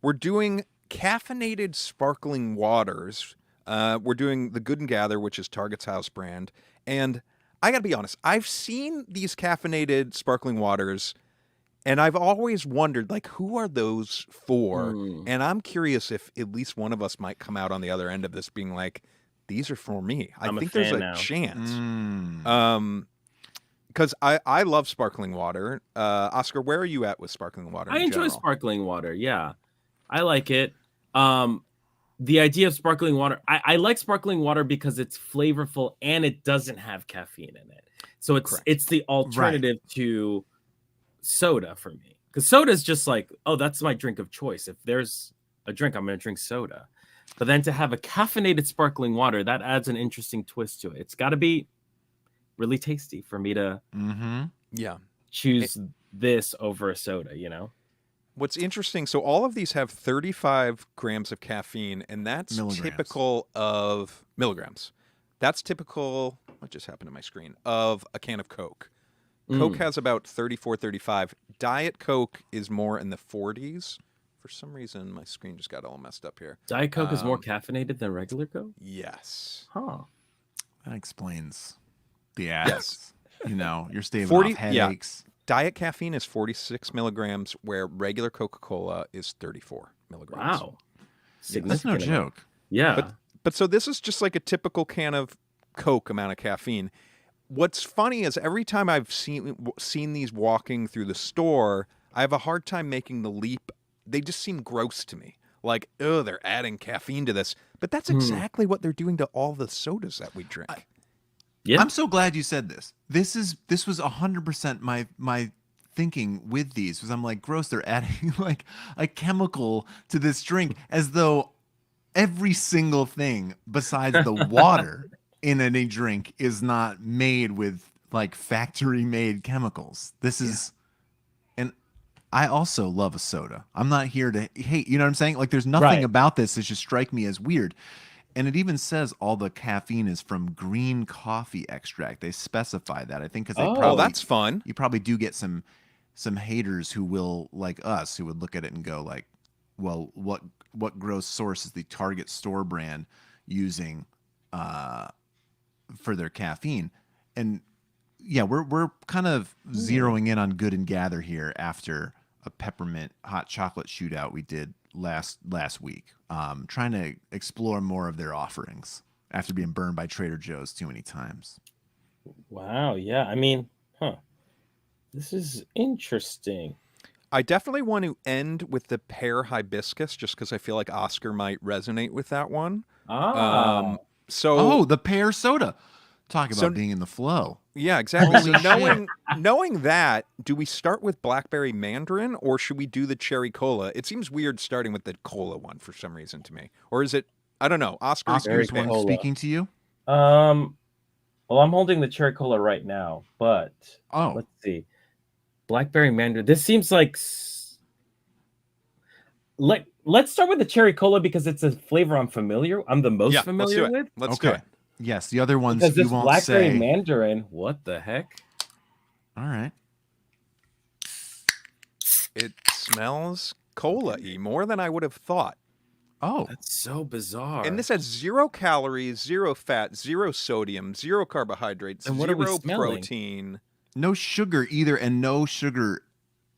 We're doing caffeinated sparkling waters. We're doing the Good and Gather, which is Target's house brand, and I gotta be honest, I've seen these caffeinated sparkling waters, and I've always wondered, like, who are those for? And I'm curious if at least one of us might come out on the other end of this being like, these are for me. I
I'm a
think there's
fan
a
now.
chance. Because I love sparkling water. Oscar, where are you at with sparkling water?
I
in
enjoy
general?
sparkling water. Yeah, I like it. The idea of sparkling water, I like sparkling water because it's flavorful and it doesn't have caffeine in it. So it's the alternative to soda for me. Because soda is just like, oh, that's my drink of choice. If there's a drink, I'm going to drink soda. But then to have a caffeinated sparkling water, that adds an interesting twist to it. It's got to be really tasty for me to
Yeah.
choose this over a soda, you know?
What's interesting, so all of these have 35 grams of caffeine, and that's typical of milligrams. That's typical, what just happened to my screen, of a can of Coke. Coke has about 34, 35. Diet Coke is more in the 40s. For some reason, my screen just got all messed up here.
Diet Coke is more caffeinated than regular Coke?
Yes.
Huh.
That explains the ads. You know, you're staving
40
off headaches.
Diet caffeine is 46 milligrams, where regular Coca-Cola is 34 milligrams.
Wow.
That's no joke.
Yeah.
But so this is just like a typical can of Coke amount of caffeine. What's funny is every time I've seen these walking through the store, I have a hard time making the leap. They just seem gross to me. Like, oh, they're adding caffeine to this. But that's exactly what they're doing to all the sodas that we drink.
Yeah.
I'm so glad you said this. This was 100% my thinking with these, because I'm like, gross, they're adding like a chemical to this drink as though every single thing besides the water in any drink is not made with like factory made chemicals. This is, and I also love a soda. I'm not here to hate, you know what I'm saying? Like there's nothing about this that should strike me as weird. And it even says all the caffeine is from green coffee extract. They specify that. I think because
that's fun.
You probably do get some haters who will, like us, who would look at it and go like, well, what gross source is the Target store brand using for their caffeine? And yeah, we're kind of zeroing in on Good and Gather here after a peppermint hot chocolate shootout we did last week, trying to explore more of their offerings after being burned by Trader Joe's too many times.
Wow. Yeah. I mean, this is interesting.
I definitely want to end with the pear hibiscus just because I feel like Oscar might resonate with that one.
The pear soda. Talk about being in the flow.
Yeah, exactly. So knowing that, do we start with blackberry mandarin or should we do the cherry cola? It seems weird starting with the cola one for some reason to me. Or is it, I don't know.
Oscar's one speaking to you?
Well, I'm holding the cherry cola right now, but let's see. Blackberry mandarin. This seems like Let's start with the cherry cola because it's a flavor I'm the most
Yeah,
familiar
let's do it.
with.
Let's do
Okay.
it.
Yes, the other ones
Because
you
this
won't
blackberry
say.
mandarin, what the heck?
All right.
It smells cola-y more than I would have thought.
Oh,
That's so bizarre.
And this has 0 calories, 0 fat, 0 sodium, 0 carbohydrates,
And what are we
0
smelling?
protein.
no sugar either, and no sugar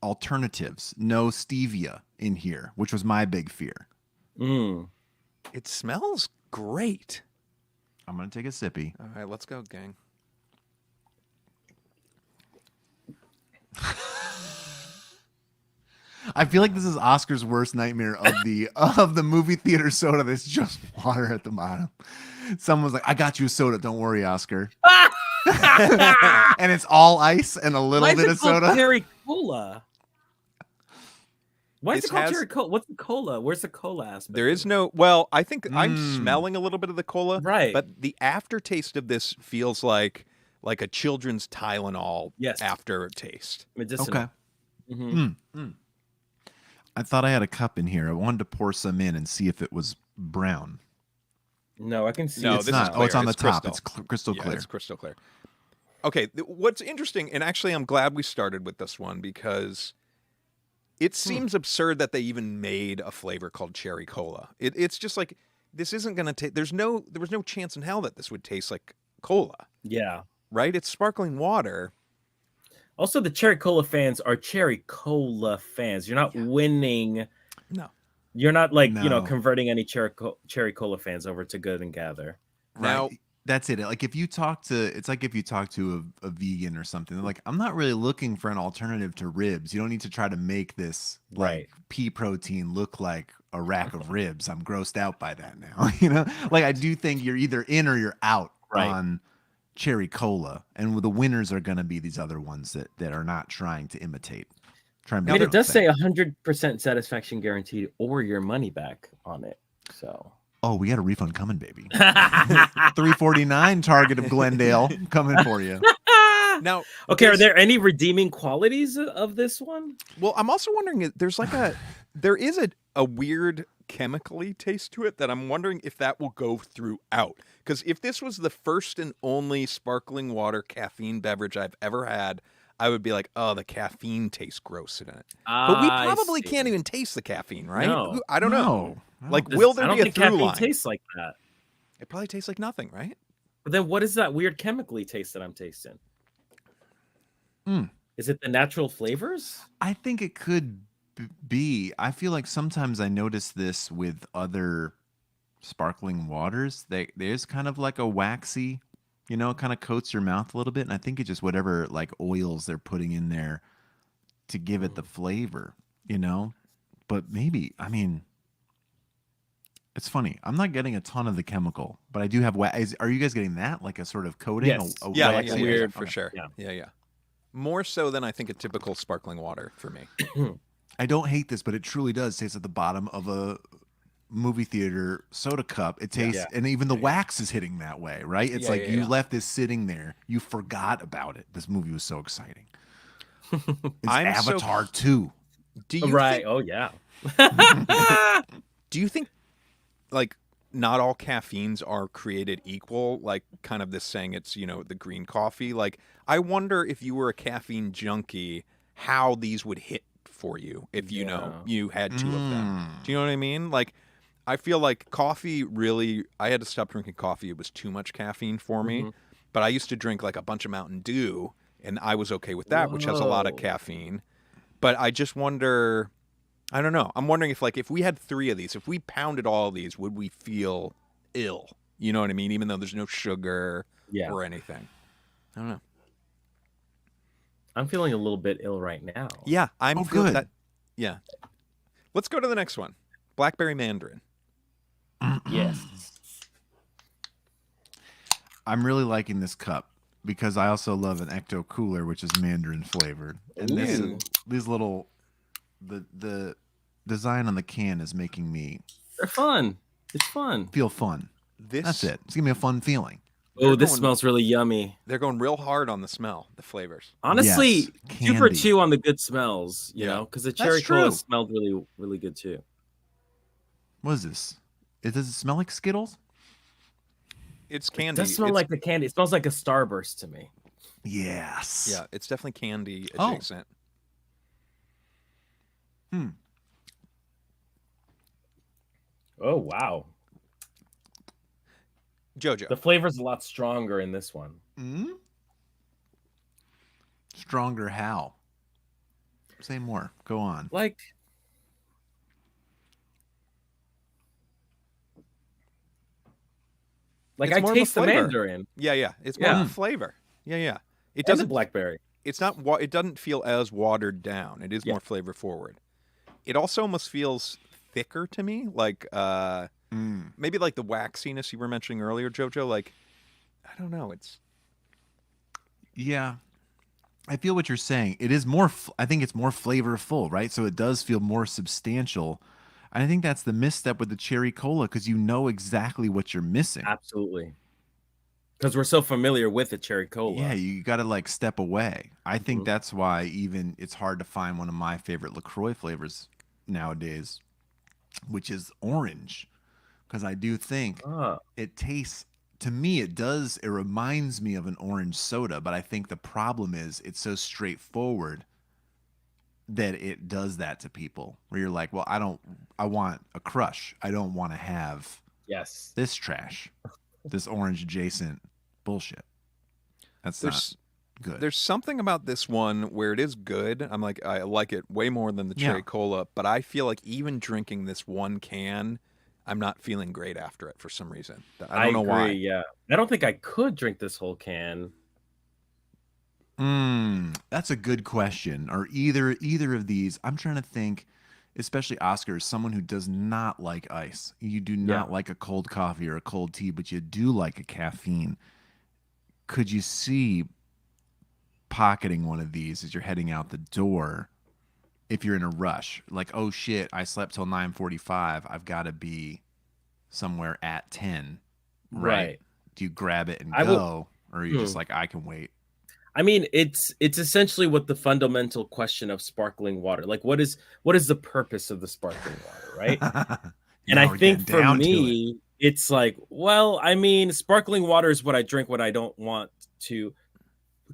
alternatives. No stevia in here, which was my big fear.
Mm.
It smells great.
I'm gonna take a sippy.
All right, let's go, gang.
I feel like this is Oscar's worst nightmare of the movie theater soda. There's just water at the bottom. Someone's like, "I got you a soda. Don't worry, Oscar." And it's all ice and a little
Why
bit
is
of
it called
soda.
cherry cola? Why is
This
it called
has-
cherry cola? What's the cola? Where's the cola aspect?
There is no. Well, I think I'm
Mm.
smelling a little bit of the cola,
Right.
But the aftertaste of this feels like a children's Tylenol
Yes.
aftertaste.
medicinal.
Okay.
Mhm.
I thought I had a cup in here. I wanted to pour some in and see if it was brown.
No, I can see.
No,
it
It's
this is
not.
now.
Oh, it's
clear.
on the
It's
top.
crystal.
It's crystal
Yeah,
clear.
it's crystal clear. Okay, what's interesting, and actually I'm glad we started with this one because it seems absurd that they even made a flavor called cherry cola. It's just like this isn't going to taste. There was no chance in hell that this would taste like cola,
Yeah.
right? It's sparkling water.
Also, the cherry cola fans are cherry cola fans. You're not winning.
No.
You're not like
No.
converting any cherry cola fans over to Good and Gather.
Now-
Right. That's it. Like if you talk to, it's like if you talk to a vegan or something, they're like, I'm not really looking for an alternative to ribs. You don't need to try to make this
Right.
pea protein look like a rack of ribs. I'm grossed out by that now. You know, like I do think you're either in or you're out
Right.
on cherry cola, and the winners are going to be these other ones that are not trying to imitate. Try and
I
be
mean,
their
it does
own
say
thing.
100% satisfaction guaranteed or your money back on it. So.
Oh, we got a refund coming, baby. $3.49 Target of Glendale coming for you.
Now,
Okay, are
there's-
there any redeeming qualities of this one?
Well, I'm also wondering. There's like there is a weird chemically taste to it that I'm wondering if that will go throughout. Because if this was the first and only sparkling water caffeine beverage I've ever had, I would be like, oh, the caffeine tastes gross in it. But we probably can't even taste the caffeine, right?
No.
I don't know.
No.
Like, will
I
there
don't
be a
think
through
caffeine
line?
tastes like that.
It probably tastes like nothing, right?
But then what is that weird chemically taste that I'm tasting?
Mm.
Is it the natural flavors?
I think it could be. I feel like sometimes I notice this with other sparkling waters. There's kind of like a waxy, it kind of coats your mouth a little bit. And I think it's just whatever like oils they're putting in there to give it the flavor, But maybe, I mean, it's funny. I'm not getting a ton of the chemical, but I do have are you guys getting that? Like a sort of coating?
Yes.
Yeah,
like
yeah,
weird-
for
okay,
sure.
yeah.
Yeah. More so than I think a typical sparkling water for me.
I don't hate this, but it truly does taste at the bottom of a movie theater soda cup. It tastes,
Yeah.
and even the wax is hitting that way, right? It's
Yeah,
like
yeah,
you
yeah.
left this sitting there. You forgot about it. This movie was so exciting. It's
I'm so-
Avatar 2.
Do you
Right.
think,
Oh yeah.
do you think like not all caffeines are created equal? Like kind of this saying it's, the green coffee. Like I wonder if you were a caffeine junkie, how these would hit for you if you had 2 of them. Do you know what I mean? Like I feel like coffee really I had to stop drinking coffee. It was too much caffeine for me. But I used to drink like a bunch of Mountain Dew and I was okay with that, which has a lot of
Whoa.
caffeine. But I just wonder I don't know. I'm wondering if we had 3 of these, if we pounded all of these, would we feel ill? You know what I mean? Even though there's no sugar
Yeah.
or anything. I don't know.
I'm feeling a little bit ill right now.
Yeah, I'm
Oh,
feeling
good.
that. Yeah. Let's go to the next one. Blackberry Mandarin.
Yes.
I'm really liking this cup because I also love an Ecto Cooler, which is Mandarin flavored. And
Ooh.
these little, the design on the can is making me
They're fun. It's fun.
feel fun. That's it. It's giving me a fun feeling.
Oh, this
going-
smells really yummy.
They're going real hard on the smell, the flavors.
Honestly,
Yes,
super
candy.
chew on the good smells, you
Yeah.
know, because the
That's
cherry cola
true.
smelled really, really good too.
What is this? Does it smell like Skittles?
It's
It
candy.
does smell
It's-
like the candy. It smells like a Starburst to me.
Yes.
Yeah, it's definitely candy
Oh.
adjacent.
Oh wow,
Jojo.
the flavor's a lot stronger in this one.
Stronger how? Say more. Go on.
Like
It's
I
more of a
taste the
flavor.
mandarin
Yeah. It's more
Yeah.
of a flavor. Yeah. It
and the
doesn't.
blackberry.
It's not. It doesn't feel as watered down. It is
Yeah.
more flavor forward. It also almost feels thicker to me, like maybe like the waxiness you were mentioning earlier, Jojo. Like, I don't know. It's
Yeah. I feel what you're saying. It is more, I think it's more flavorful, right? So it does feel more substantial. And I think that's the misstep with the cherry cola because you know exactly what you're missing.
Absolutely. Because we're so familiar with the cherry cola.
Yeah, you got to like step away. I think
Mhm.
that's why even it's hard to find one of my favorite LaCroix flavors nowadays, which is orange. Because I do think
Ah,
it tastes, to me, it reminds me of an orange soda, but I think the problem is it's so straightforward that it does that to people where you're like, well, I want a crush. I don't want to have
yes.
this trash, this orange adjacent bullshit. That's
there's
not good.
there's something about this one where it is good. I'm like, I like it way more than the cherry
Yeah.
cola, but I feel like even drinking this one can, I'm not feeling great after it for some reason. I don't know
agree,
why.
Yeah. I don't think I could drink this whole can.
That's a good question. Or either of these, I'm trying to think, especially Oscar is someone who does not like ice. You do not like a cold coffee or a cold tea, but you do like a caffeine. Could you see pocketing one of these as you're heading out the door if you're in a rush? Like, oh shit, I slept till 9:45. I've got to be somewhere at 10.
Right.
Do you grab it and
I will-
go? Or are you just like, I can wait?
I mean, it's essentially what the fundamental question of sparkling water. Like, what is the purpose of the sparkling water, right? And
Now
I
we're
think
getting
for
down to it.
me, it's like, well, I mean, sparkling water is what I drink when I don't want to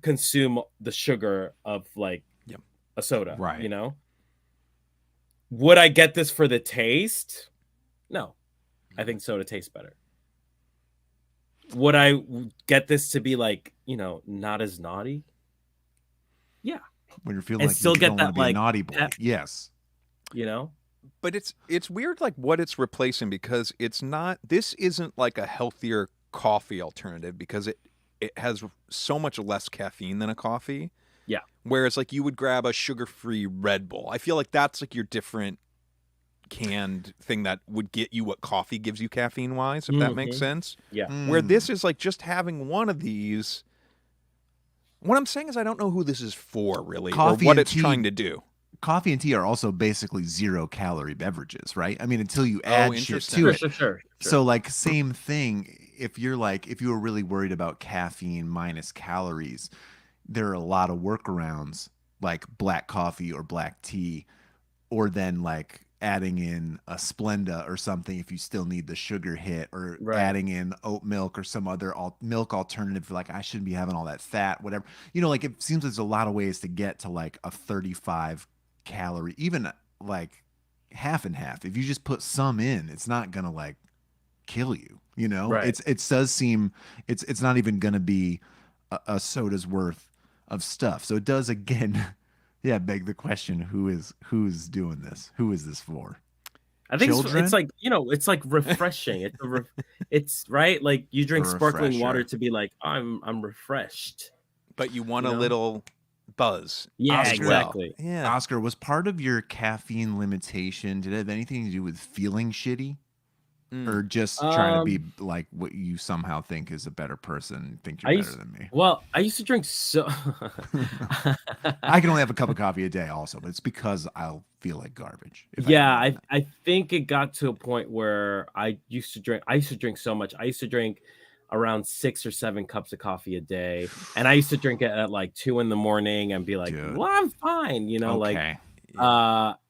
consume the sugar of like
Yep.
a soda,
Right.
You know? Would I get this for the taste? No, I think soda tastes better. Would I get this to be like, not as naughty? Yeah,
When you're feeling
and
like
still
you
get
don't want
that,
to be a
like,
naughty boy.
pep.
Yes.
But it's weird like what it's replacing because this isn't like a healthier coffee alternative because it has so much less caffeine than a coffee.
Yeah.
Whereas like you would grab a sugar-free Red Bull. I feel like that's like your different canned thing that would get you what coffee gives you caffeine wise, if that makes
Mhm.
sense.
Yeah.
Where this is like just having one of these. What I'm saying is I don't know who this is for really
Coffee
or what
and
it's
tea-
trying to do.
Coffee and tea are also basically 0-calorie beverages, right? I mean, until you add shit
interesting.
to
Sure,
it.
sure.
So like same thing. If you were really worried about caffeine minus calories, there are a lot of workarounds like black coffee or black tea, or then like adding in a Splenda or something if you still need the sugar hit, or
Right.
adding in oat milk or some other milk alternative. Like I shouldn't be having all that fat, whatever. Like it seems there's a lot of ways to get to like a 35 calorie, even like half and half. If you just put some in, it's not gonna like kill you.
Right.
It does seem it's not even gonna be a soda's worth of stuff. So it does again, beg the question: who's doing this? Who is this for?
I think
Children?
it's like it's like refreshing. It's right. Like you drink
A
sparkling water
refresher.
to be like I'm refreshed.
But you want
You
a
know?
little buzz.
Yeah,
as
exactly.
Well. Yeah.
Oscar, was part of your caffeine limitation, did it have anything to do with feeling shitty? Or just trying to be like what you somehow think is a better person, think you're better than me?
Well, I used to drink so.
I can only have a cup of coffee a day also, but it's because I'll feel like garbage. if
Yeah,
I,
I think it got to a point where I used to drink so much. I used to drink around 6 or 7 cups of coffee a day, and I used to drink it at like 2 in the morning and be like,
Dude.
well, I'm fine,
okay.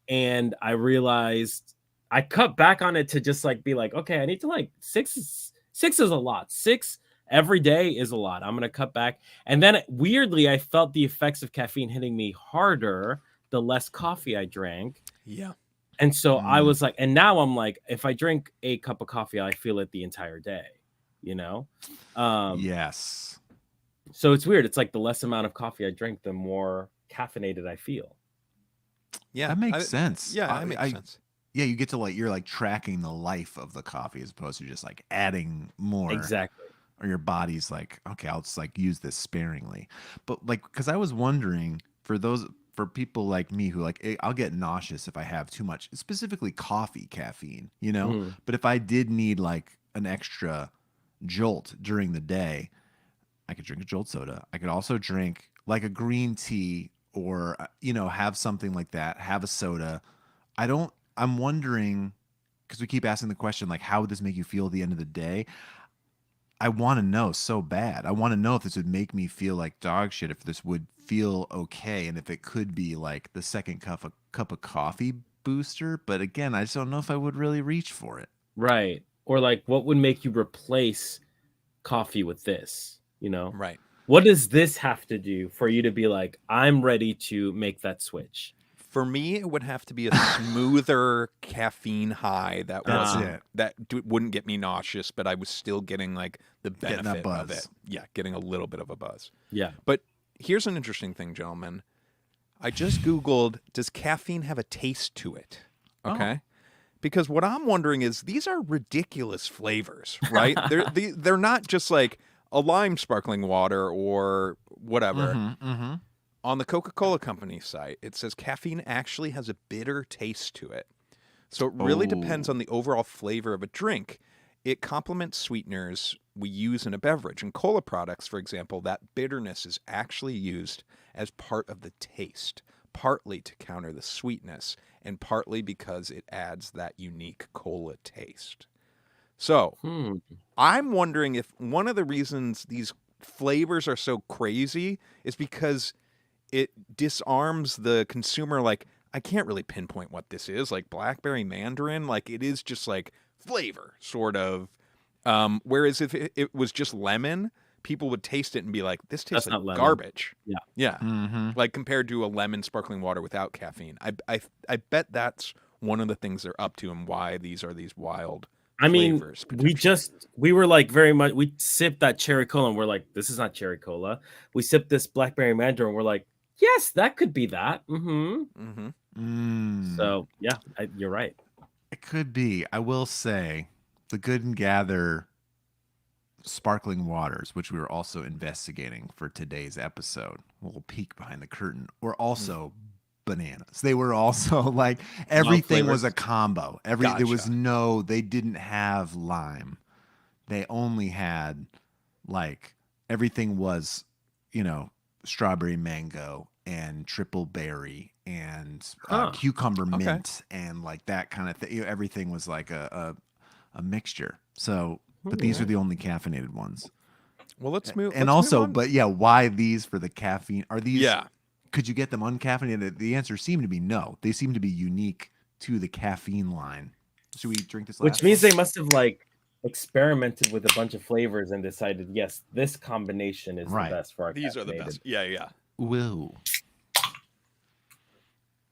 and I realized I cut back on it to just like be like, okay, I need to like six is a lot. 6 every day is a lot. I'm gonna cut back. And then weirdly, I felt the effects of caffeine hitting me harder the less coffee I drank.
Yeah.
And so I was like, and now I'm like, if I drink a cup of coffee, I feel it the entire day, you know?
Yes.
So it's weird. It's like the less amount of coffee I drink, the more caffeinated I feel.
Yeah.
That makes sense.
Yeah, that makes sense.
Yeah, you get to like, you're like tracking the life of the coffee as opposed to just like adding more.
Exactly.
Or your body's like, okay, I'll just like use this sparingly. But like, because I was wondering for people like me who like, I'll get nauseous if I have too much, specifically coffee caffeine, you know?
Mhm.
But if I did need like an extra jolt during the day, I could drink a Jolt soda. I could also drink like a green tea or, have something like that, have a soda. I'm wondering, because we keep asking the question, like, how would this make you feel at the end of the day? I want to know so bad. I want to know if this would make me feel like dog shit, if this would feel okay, and if it could be like the second cup of coffee booster. But again, I just don't know if I would really reach for it.
Right. Or like, what would make you replace coffee with this? You know?
Right.
What does this have to do for you to be like, I'm ready to make that switch?
For me, it would have to be a smoother caffeine high that wouldn't get me nauseous, but I was still getting like the benefit of it. Yeah, getting a little bit of a buzz.
Yeah.
But here's an interesting thing, gentlemen. I just Googled, does caffeine have a taste to it? Okay. Because what I'm wondering is these are ridiculous flavors, right? They're not just like a lime sparkling water or whatever. On the Coca-Cola Company site, it says caffeine actually has a bitter taste to it. So it really depends on the overall flavor of a drink. It complements sweeteners we use in a beverage. In cola products, for example, that bitterness is actually used as part of the taste, partly to counter the sweetness, and partly because it adds that unique cola taste. So I'm wondering if one of the reasons these flavors are so crazy is because it disarms the consumer. Like, I can't really pinpoint what this is, like blackberry mandarin. Like, it is just like flavor, sort of. Whereas if it was just lemon, people would taste it and be like, this tastes like garbage.
Yeah.
Yeah. Like compared to a lemon sparkling water without caffeine. I bet that's one of the things they're up to and why these are these wild flavors.
We were like we sipped that cherry cola and we're like, this is not cherry cola. We sipped this blackberry mandarin and we're like, yes, that could be that. So yeah, you're right.
It could be. I will say the Good and Gather sparkling waters, which we were also investigating for today's episode, a little peek behind the curtain, were also bananas. They were also like everything was a combo. There was they didn't have lime. They only had like everything was, strawberry mango and triple berry and cucumber mint and like that kind of thing. Everything was like a mixture. So, but these are the only caffeinated ones.
Well, let's move.
And
let's
also,
move on.
but yeah, why these for the caffeine? Are these?
Yeah.
Could you get them uncaffeinated? The answer seemed to be no. They seem to be unique to the caffeine line. Should we drink this?
Which means they must have like experimented with a bunch of flavors and decided, yes, this combination is the best for our
These are the best. Yeah.
Whoa.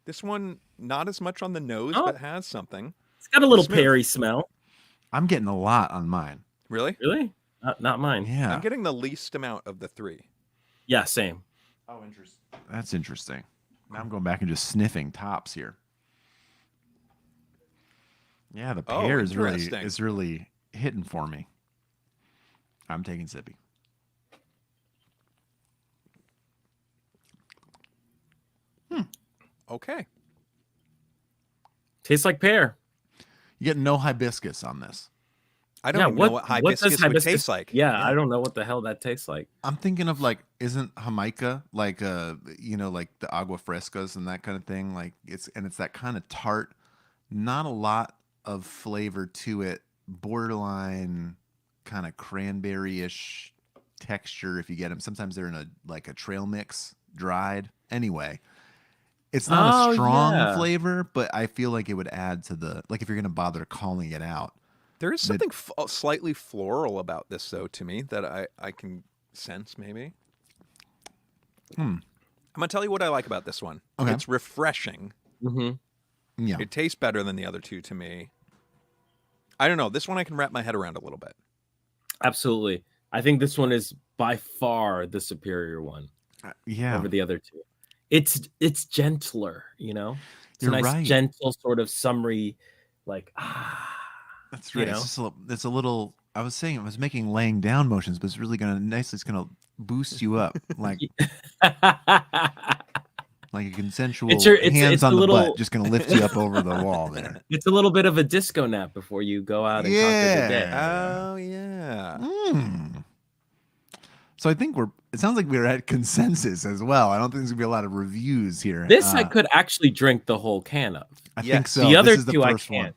This one, not as much on the nose, but has something.
It's got a little peary smell.
I'm getting a lot on mine.
Really?
Really? Not mine.
Yeah.
I'm getting the least amount of the three.
Yeah, same.
Oh, interesting. That's interesting. Now I'm going back and just sniffing tops here. Yeah, the pear is really hitting for me. I'm taking sippy.
Okay.
Tastes like pear.
You get no hibiscus on this.
I don't even know what hibiscus would taste like.
Yeah, I don't know what the hell that tastes like.
I'm thinking of like, isn't Jamaica like like the agua frescas and that kind of thing? Like it's that kind of tart, not a lot of flavor to it, borderline kind of cranberry-ish texture if you get them. Sometimes they're in a trail mix, dried. Anyway, It's not a
Oh,
strong
yeah.
flavor, but I feel like it would add to the, like if you're going to bother calling it out.
There is something slightly floral about this, though, to me that I can sense. Maybe. I'm gonna tell you what I like about this one.
Okay.
It's refreshing.
Mm-hmm.
Yeah.
It tastes better than the other two to me. I don't know. This one I can wrap my head around a little bit.
Absolutely. I think this one is by far the superior one
Yeah.
over the other two. It's gentler, you know? It's
You're
a nice,
right.
gentle, sort of summery, like,
That's
you
right.
know?
It's a little, I was saying, I was making laying down motions, but it's really going to nicely, it's going to boost you up like a consensual hands
it's
on
a
the
little
butt, just going to lift you up over the wall there.
It's a little bit of a disco nap before you go out and conquer the day.
Oh yeah.
So I think it sounds like we're at consensus as well. I don't think there's gonna be a lot of reviews here.
This I could actually drink the whole can of.
I think so.
The other
This is the
two I
first
can't.
one.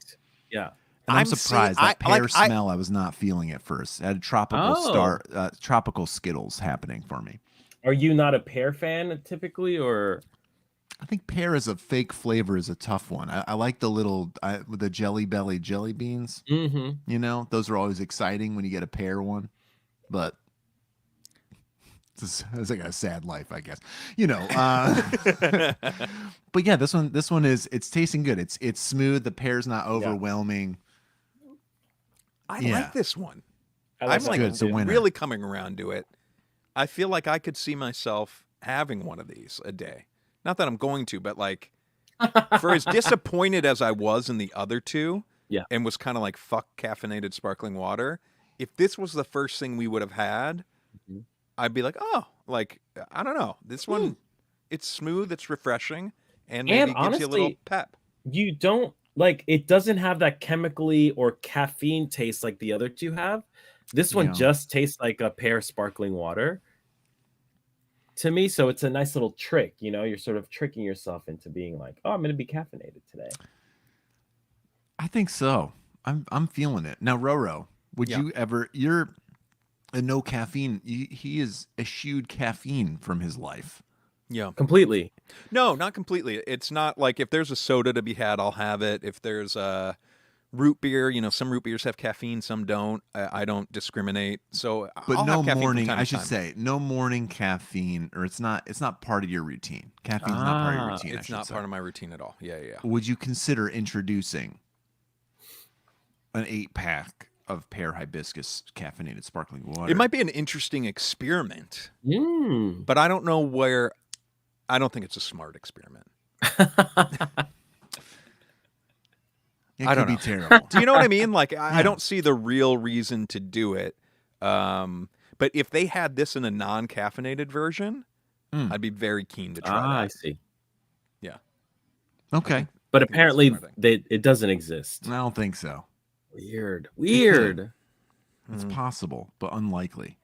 Yeah.
And I'm surprised that pear
I
smell I was not feeling at first. It had tropical Skittles happening for me.
Are you not a pear fan typically, or?
I think pear as a fake flavor is a tough one. I like the little with the jelly belly jelly beans.
Mm-hmm.
You know, those are always exciting when you get a pear one, but it's like a sad life, I guess. You know, but yeah, this one it's tasting good. It's smooth. The pear's not overwhelming.
I like this one.
I
I'm like
good. It's a winner.
really coming around to it. I feel like I could see myself having one of these a day. Not that I'm going to, but like for as disappointed as I was in the other two, and was kind of like fuck caffeinated sparkling water, if this was the first thing we would have had, I'd be like, oh, like I don't know. This one, it's smooth, it's refreshing, and maybe gives
honestly,
you a little pep.
You don't like it doesn't have that chemically or caffeine taste like the other two have. This one just tastes like a pear sparkling water to me. So it's a nice little trick, you know, you're sort of tricking yourself into being like, oh, I'm going to be caffeinated today.
I think so. I'm feeling it. Now, Roro, would you ever, you're a no caffeine. He is eschewed caffeine from his life.
Yeah.
Completely.
No, not completely. It's not like if there's a soda to be had, I'll have it. If there's a root beer, you know, some root beers have caffeine, some don't. I don't discriminate. So,
but
I'll
no
have caffeine
morning.
from time
I
to
should
time.
say no morning caffeine, or it's not part of your routine. Caffeine's not part of your routine.
It's not part of my routine at all. Yeah.
Would you consider introducing an 8-pack of pear hibiscus caffeinated sparkling water?
It might be an interesting experiment,
Mm.
but I don't know where. I don't think it's a smart experiment.
It
I
could
don't
be
know.
terrible.
Do you know what I mean? Like, I don't see the real reason to do it. But if they had this in a non-caffeinated version, I'd be very keen to try that.
I see.
Yeah.
Okay.
But apparently it doesn't exist.
I don't think so.
Weird.
It's possible, but unlikely.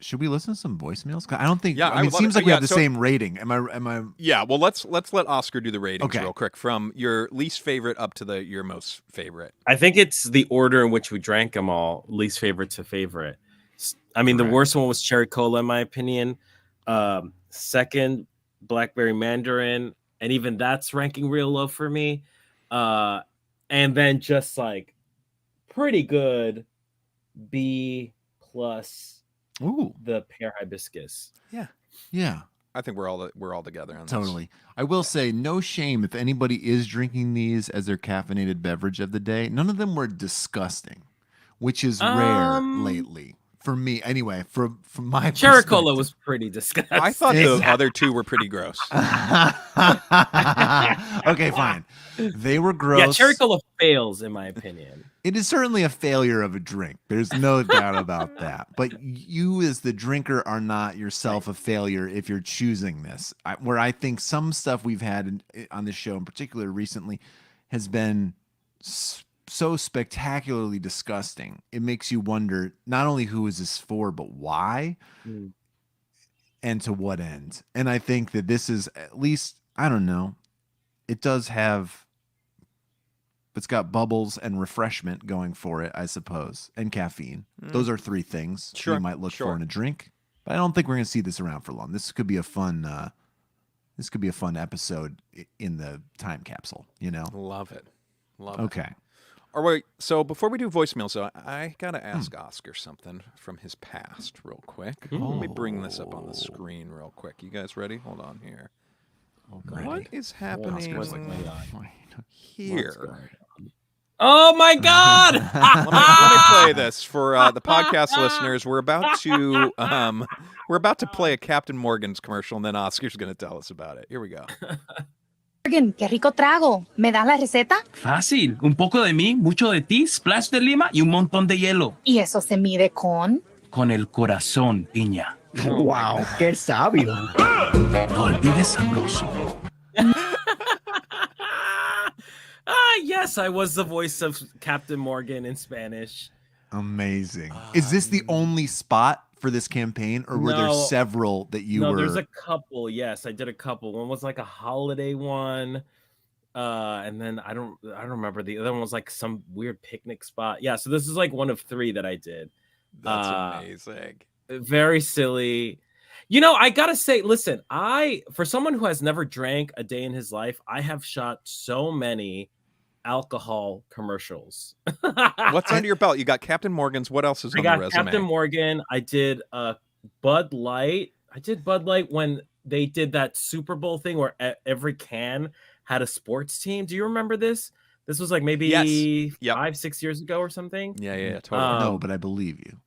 Should we listen to some voicemails? 'Cause I don't think.
Yeah,
I mean, it seems like we have the same rating. Am I?
Yeah. Well, let's let Oscar do the ratings
Okay.
real quick from your least favorite up to your most favorite.
I think it's the order in which we drank them all, least favorite to favorite. I mean, the worst one was cherry cola, in my opinion. Second, blackberry mandarin, and even that's ranking real low for me. And then just like pretty good B plus.
Ooh,
the pear hibiscus.
yeah.
I think we're all together on this.
Totally. I will say, no shame if anybody is drinking these as their caffeinated beverage of the day. None of them were disgusting, which is rare lately. For me, anyway, from my
Cherry cola was pretty disgusting.
I thought the other two were pretty gross.
Okay, fine. They were gross.
Yeah, cherry cola fails, in my opinion.
It is certainly a failure of a drink. There's no doubt about that. But you, as the drinker, are not yourself a failure if you're choosing this. Where I think some stuff we've had on this show, in particular recently, has been so spectacularly disgusting. It makes you wonder not only who is this for, but why, and to what end. And I think that this is at least, I don't know, it does have. It's got bubbles and refreshment going for it, I suppose, and caffeine. Those are three things you might look for in a drink. But I don't think we're going to see this around for long. This could be a fun This could be a fun episode in the time capsule, you know?
Love it. Love it.
Okay.
All right. So before we do voicemails, so I got to ask Oscar something from his past real quick. Let me bring this up on the screen real quick. You guys ready? Hold on here. What is happening here?
Oh my God!
let me play this for the podcast listeners. We're about to play a Captain Morgan's commercial, and then Oscar's going to tell us about it. Here we go.
Morgan, qué rico trago. ¿Me das la receta?
Fácil. Un poco de mí, mucho de ti, splash de lima y un montón de hielo.
¿Y eso se mide con?
Con el corazón, piña.
¡Wow! ¡Qué sabio!
No olvides sabroso.
Yes, I was the voice of Captain Morgan in Spanish.
Amazing. Is this the only spot for this campaign, or were there several that you were?
No, there's a couple. Yes, I did a couple. One was like a holiday one, and then I don't remember. The other one was like some weird picnic spot. Yeah, so this is like one of 3 that I did.
That's amazing.
Very silly. You know, I gotta say, listen, for someone who has never drank a day in his life, I have shot so many alcohol commercials.
What's under your belt? You got Captain Morgan's. What else is on the resume?
Captain Morgan. I did Bud Light. I did Bud Light when they did that Super Bowl thing where every can had a sports team. Do you remember this? This was like maybe 5-6 years ago or something.
Yeah, totally.
No, but I believe you.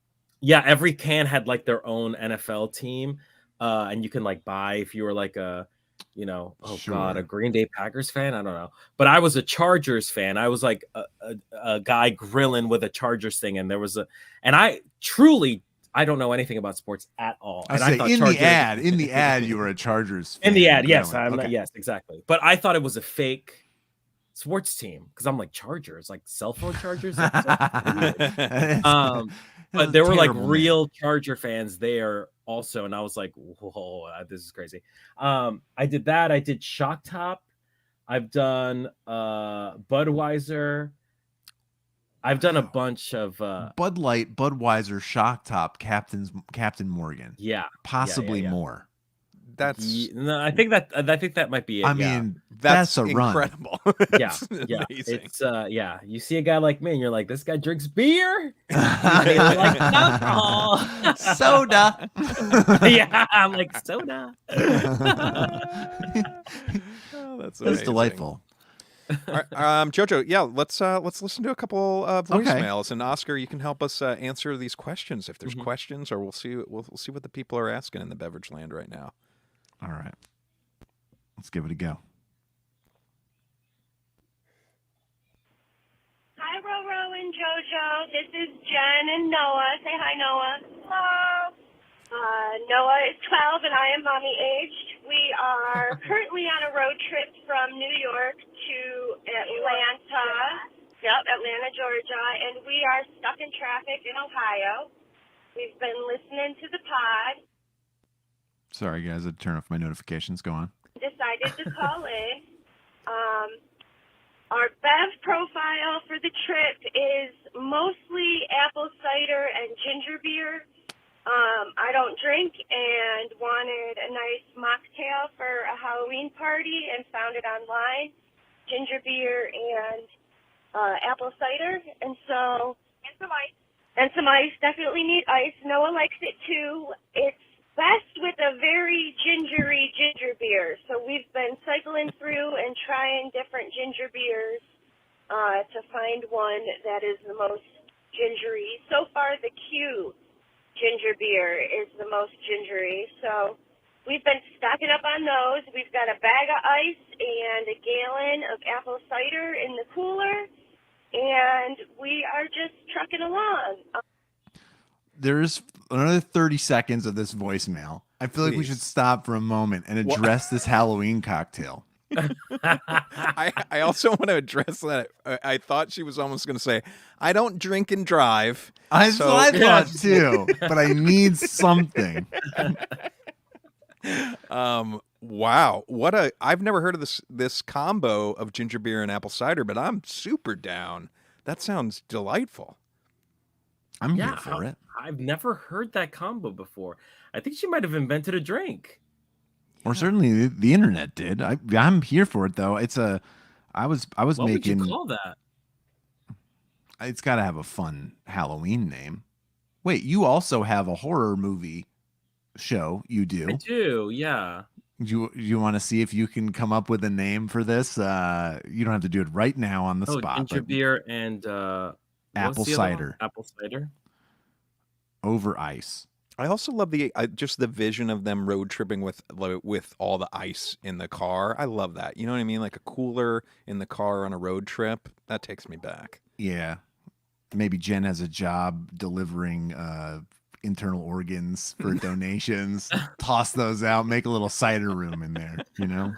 Yeah, every can had like their own NFL team, and you can like buy if you were like a a Green Bay Packers fan. I don't know, but I was a Chargers fan. I was like a guy grilling with a Chargers thing, and I don't know anything about sports at all. And I thought
in the ad, you were a Chargers fan.
In the ad, yes,
Okay.
yes, exactly. But I thought it was a fake sports team because I'm like Chargers, like cell phone Chargers. But there were like real Charger fans there also, and I was like, whoa, this is crazy. I did that. I did Shock Top. I've done Budweiser. I've done a bunch of
Bud Light, Budweiser, Shock Top, Captain Morgan.
Yeah,
possibly more.
No, I think that might be it.
I mean, that's a
incredible.
run.
Yeah,
amazing.
It's you see a guy like me, and you're like, this guy drinks beer. He likes alcohol,
soda.
Yeah, I'm like soda.
That's
delightful.
All right, Jojo, let's listen to a couple voicemails, and Oscar, you can help us answer these questions if there's questions, or we'll see what the people are asking in the beverage land right now.
All right, let's give it a go.
Hi, Roro and Jojo. This is Jen and Noah. Say hi, Noah. Hello. Noah is 12 and I am mommy aged. We are currently on a road trip from New York to Atlanta. Atlanta, Georgia, and we are stuck in traffic in Ohio. We've been listening to the pod.
Sorry, guys, I had to turn off my notifications. Go on.
Decided to call in. Our bev profile for the trip is mostly apple cider and ginger beer. I don't drink and wanted a nice mocktail for a Halloween party and found it online. Ginger beer and apple cider. And some ice. And some ice. Definitely need ice. Noah likes it too. It's best with a very gingery ginger beer. So we've been cycling through and trying different ginger beers to find one that is the most gingery. So far, the Q ginger beer is the most gingery. So we've been stocking up on those. We've got a bag of ice and a gallon of apple cider in the cooler, and we are just trucking along.
There's another 30 seconds of this voicemail. I feel like we should stop for a moment and address this Halloween cocktail.
I also want to address that. I thought she was almost going to say, I don't drink and drive.
I thought too, but I need something.
Wow. I've never heard of this combo of ginger beer and apple cider, but I'm super down. That sounds delightful.
I'm here for it.
I've never heard that combo before. I think she might have invented a drink.
or certainly the internet did. I'm here for it though. I was
What
making.
would you call that?
It's got to have a fun Halloween name. Wait, you also have a horror movie show. You do.
I do, yeah.
You want to see if you can come up with a name for this? You don't have to do it right now on the spot.
Ginger
but
beer and
apple cider.
Apple cider.
Over ice.
I also love just the vision of them road tripping with all the ice in the car. I love that. You know what I mean? Like a cooler in the car on a road trip. That takes me back.
Yeah. Maybe Jen has a job delivering internal organs for donations. Toss those out. Make a little cider room in there. You know.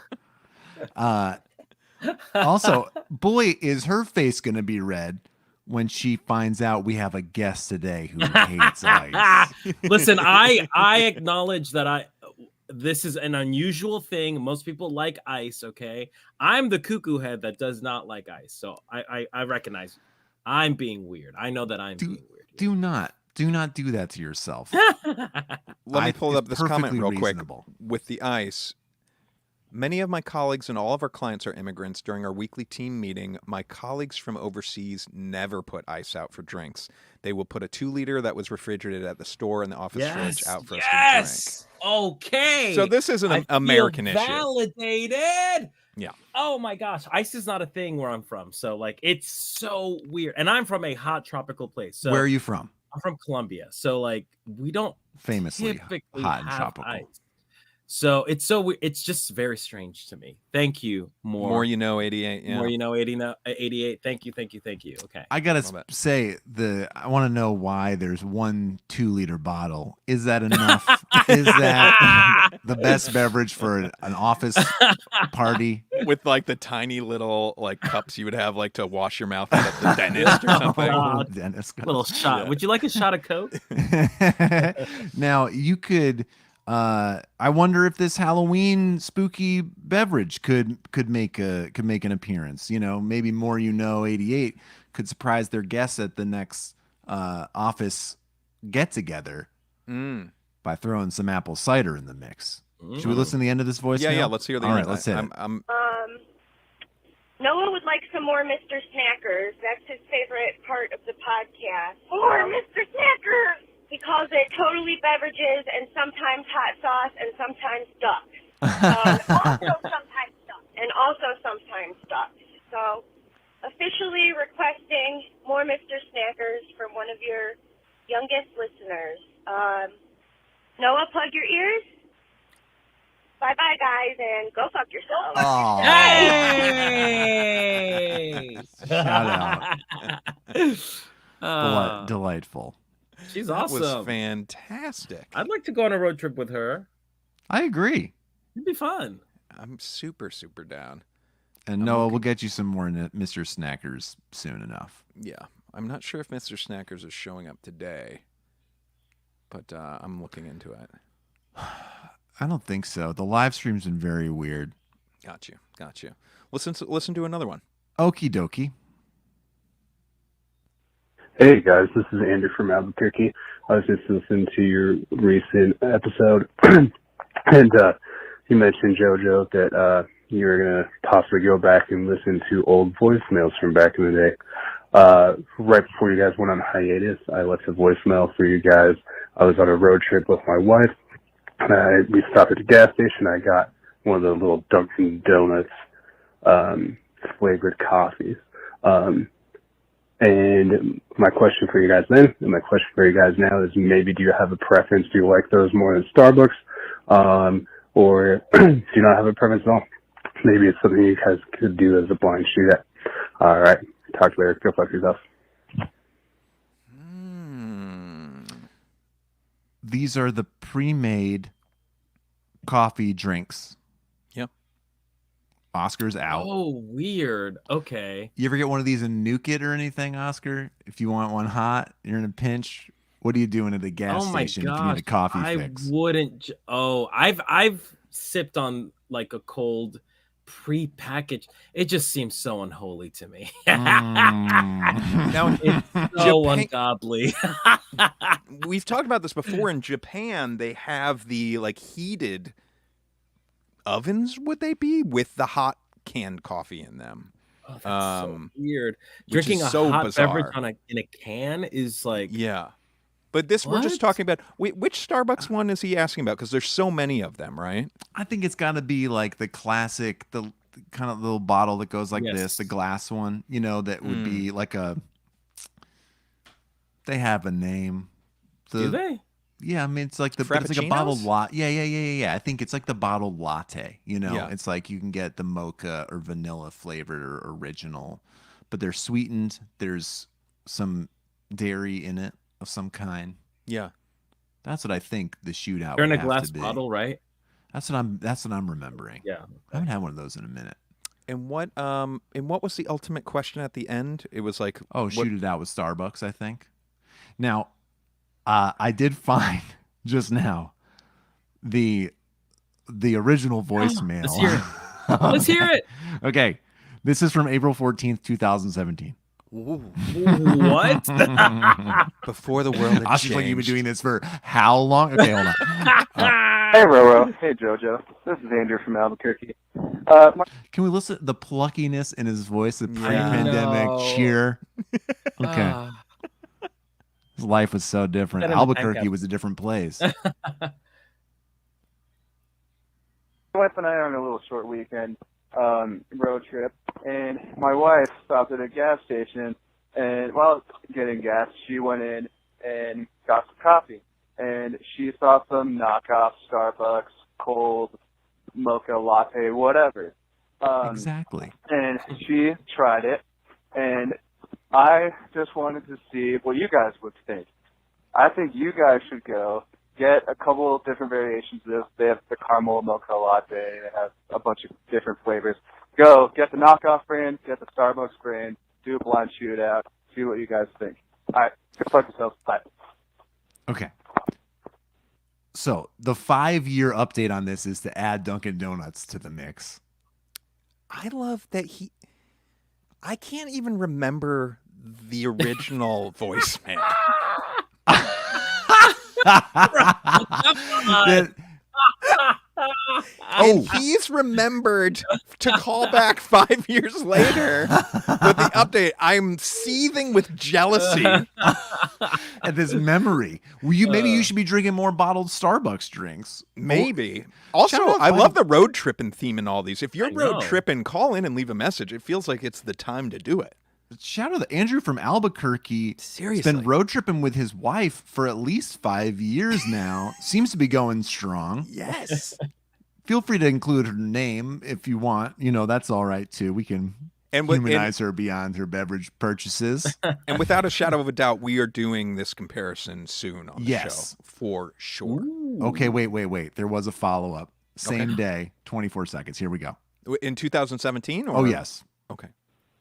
Also, boy, is her face going to be red when she finds out we have a guest today who hates ice.
Listen, I acknowledge that this is an unusual thing. Most people like ice, okay? I'm the cuckoo head that does not like ice. So I recognize I'm being weird. I know that I'm being weird.
Do not do that to yourself.
Let me pull up this comment real
reasonable.
quick with the ice. Many of my colleagues and all of our clients are immigrants. During our weekly team meeting, my colleagues from overseas never put ice out for drinks. They will put a 2-liter that was refrigerated at the store in the office fridge out for us to drink.
Okay.
So this isn't an American issue.
Validated.
Yeah.
Oh my gosh, ice is not a thing where I'm from. So like, it's so weird. And I'm from a hot tropical place. So
where are you from?
I'm from Colombia. So like, we don't
Famously
typically
hot and
have
tropical.
ice. So it's just very strange to me. Thank you. More
you know, 88. Yeah.
More you know, 88. Thank you. Okay.
I gotta say I want to know why there's 1 2-liter bottle. Is that enough? Is that the best beverage for an office party?
With like the tiny little like cups you would have like to wash your mouth at the dentist or something.
Dentist cups.
Little shot. Yeah. Would you like a shot of Coke?
Now you could. I wonder if this Halloween spooky beverage could make an appearance. You know, maybe more 88 could surprise their guests at the next office get together by throwing some apple cider in the mix. Should we listen to the end of this voicemail?
Yeah. Let's hear the
end.
All
right, let's hit it.
Noah would like some more Mr. Snackers. That's his favorite part of the podcast. More Mr. Snackers! He calls it totally beverages and sometimes hot sauce and sometimes ducks. Also sometimes ducks. So, officially requesting more Mr. Snackers from one of your youngest listeners. Noah, plug your ears. Bye-bye, guys, and go fuck yourself.
Oh.
Hey!
Shout out. Delightful.
She's
That
awesome.
was fantastic.
I'd like to go on a road trip with her.
I agree.
It'd be fun.
I'm super, super down.
And Noah, we'll get you some more Mr. Snackers soon enough.
Yeah. I'm not sure if Mr. Snackers is showing up today, but I'm looking into it.
I don't think so. The live stream's been very weird.
Got you. Listen to another one.
Okie dokie.
Hey guys, this is Andrew from Albuquerque. I was just listening to your recent episode, and you mentioned, JoJo, that you were going to possibly go back and listen to old voicemails from back in the day. Right before you guys went on hiatus, I left a voicemail for you guys. I was on a road trip with my wife, and we stopped at the gas station. I got one of the little Dunkin' Donuts flavored coffees. And my question for you guys then, and my question for you guys now is, maybe do you have a preference? Do you like those more than Starbucks? Or do you not have a preference at all? Maybe it's something you guys could do as a blind shootout. All right. Talk to you later. Go fuck yourself.
These are the pre-made coffee drinks.
Yep.
Oscar's out.
Oh, weird. Okay.
You ever get one of these and nuke it or anything, Oscar? If you want one hot, you're in a pinch. What are you doing at a gas station if you need a coffee fix?
I wouldn't. I've sipped on like a cold pre-packaged. It just seems so unholy to me.
Now,
it's so ungodly.
We've talked about this before. In Japan, they have the like heated ovens would they be with the hot canned coffee in them?
Oh, that's so weird.
which
Drinking
is
a
so
hot
bizarre.
beverage in a can is like
Yeah. But this we're just
What?
talking about. Which Starbucks one is he asking about? Because there's so many of them, right?
I think it's got to be like the classic, the kind of little bottle that goes like this,
Yes.
the glass one. You know, that would be like a. They have a name.
Do they?
Yeah, I mean it's like it's like a bottled latte. Yeah. I think it's like the bottled latte. You know,
Yeah.
it's like you can get the mocha or vanilla flavored or original, but they're sweetened. There's some dairy in it of some kind.
Yeah.
That's what I think the shootout.
They're in
would
a
have
glass
to be.
bottle, right?
That's what I'm remembering.
Yeah.
I haven't had one of those in a minute.
And what was the ultimate question at the end? It was like,
Shoot it out with Starbucks, I think. Now, I did find just now the original voicemail.
Let's hear it. Let's hear it.
Okay. This is from April 14th, 2017.
What?
Before the world had
Oscar's like, you've been
changed.
doing this for how long? Okay, hold on.
Hey, Roro. Hey, JoJo. This is Andrew from Albuquerque.
Can we listen to the pluckiness in his voice, the
Yeah.
pre-pandemic
No.
cheer? Okay.
Ah.
His life was so different.
Set him a tank
Albuquerque
up.
was a different place.
My wife and I are on a little short weekend road trip, and my wife stopped at a gas station, and while getting gas, she went in and got some coffee, and she saw some knockoff Starbucks cold mocha latte, whatever.
Exactly.
And she tried it, and I just wanted to see what you guys would think. I think you guys should go get a couple of different variations of this. They have the caramel mocha latte. They have a bunch of different flavors. Go get the knockoff brand, get the Starbucks brand, do a blind shootout, see what you guys think. All right, good luck yourselves. Bye.
Okay. So the 5-year update on this is to add Dunkin' Donuts to the mix.
I love that I can't even remember the original voicemail. And he's remembered to call back 5 years later with the update. I'm seething with jealousy.
At this memory. Maybe you should be drinking more bottled Starbucks drinks.
Maybe. Also,
Shout out
I
by
love
the-
the road tripping theme in all these. If you're
I
road
know.
tripping, call in and leave a message. It feels like it's the time to do it.
Shout out to Andrew from Albuquerque.
Seriously.
He's been road tripping with his wife for at least 5 years now. Seems to be going strong.
Yes.
Feel free to include her name if you want. You know, that's all right too. We can
And
humanize her beyond her beverage purchases.
And without a shadow of a doubt, we are doing this comparison soon on the
Yes.
show for sure.
Okay, wait. There was a follow-up. Same day, 24 seconds. Here we go.
In 2017? Or?
Oh, yes.
Okay.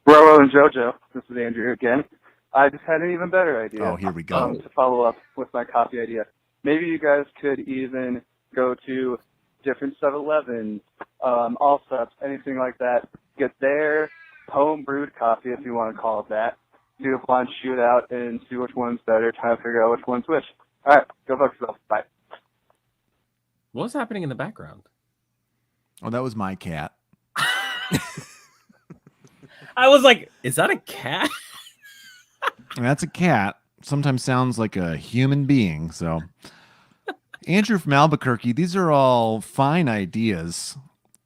Roro and JoJo, this is Andrew again. I just had an even better idea.
Oh, here we go.
To follow up with my coffee idea. Maybe you guys could even go to different 7-Elevens, Allsups, anything like that. Get their home brewed coffee, if you want to call it that. Do a blind shootout and see which one's better. Try to figure out which one's which. All right, go fuck yourself. Bye.
What's happening in the background?
Oh, that was my cat.
I was like, is that a cat?
That's a cat. Sometimes sounds like a human being. So, Andrew from Albuquerque, these are all fine ideas.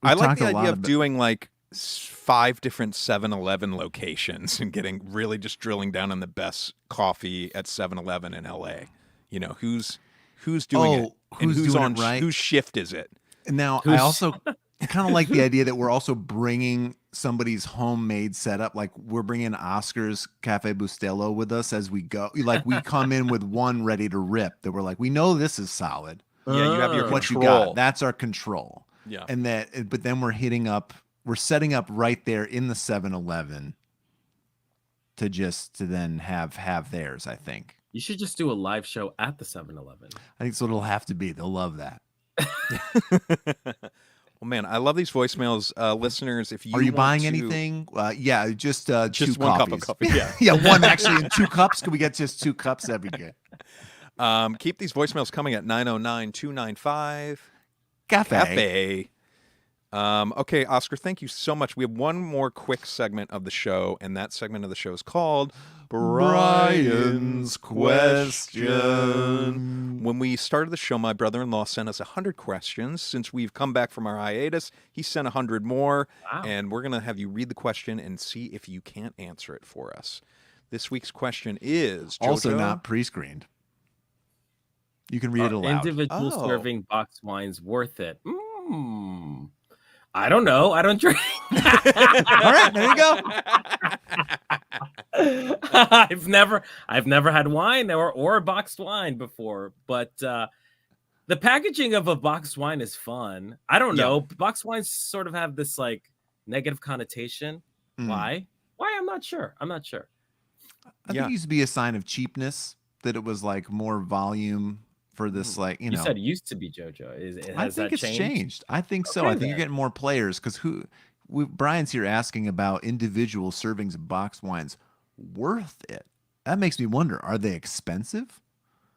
I
We've
like
talked
the
a lot
idea of
about-
doing like 5 different 7-Eleven locations and getting really just drilling down on the best coffee at 7-Eleven in LA. You know, who's doing it? And
who's doing
on
it right?
whose shift is it?
Now, I also kind of like the idea that we're also bringing somebody's homemade setup. Like we're bringing Oscar's Cafe Bustelo with us as we go. Like we come in with one ready to rip that we're like, we know this is solid.
Yeah, you have your
What you
control.
got? That's our control.
Yeah.
And but then we're setting up right there in the 7-Eleven to then have theirs, I think.
You should just do a live show at the 7-Eleven.
I think so. It'll have to be. They'll love that.
Well, man, I love these voicemails, listeners. If you
Are you
want
buying
to-
anything? Yeah, just two
one cup of
coffees.
coffee. Yeah,
Yeah, one actually in 2 cups. Can we get just 2 cups? That'd be good.
Keep these voicemails coming at 909-295
Cafe.
Cafe. Okay, Oscar, thank you so much. We have one more quick segment of the show, and that segment of the show is called
Brian's Question.
When we started the show, my brother-in-law sent us 100 questions. Since we've come back from our hiatus, he sent 100 more, and we're going to have you read the question and see if you can't answer it for us. This week's question is, Jojo,
Also not pre-screened. You can read it aloud.
Individual serving box wines worth it? I don't know. I don't drink.
All right, there you go.
I've never had wine or a boxed wine before, but the packaging of a boxed wine is fun. I don't know. Boxed wines sort of have this like negative connotation. Why? I'm not sure. I think
it used to be a sign of cheapness that it was like more volume for this, like, you know.
You said it used to be, JoJo.
I think it's changed. I think so. I think you're getting more players because Brian's here asking about individual servings of boxed wines. Worth it? That makes me wonder. Are they expensive?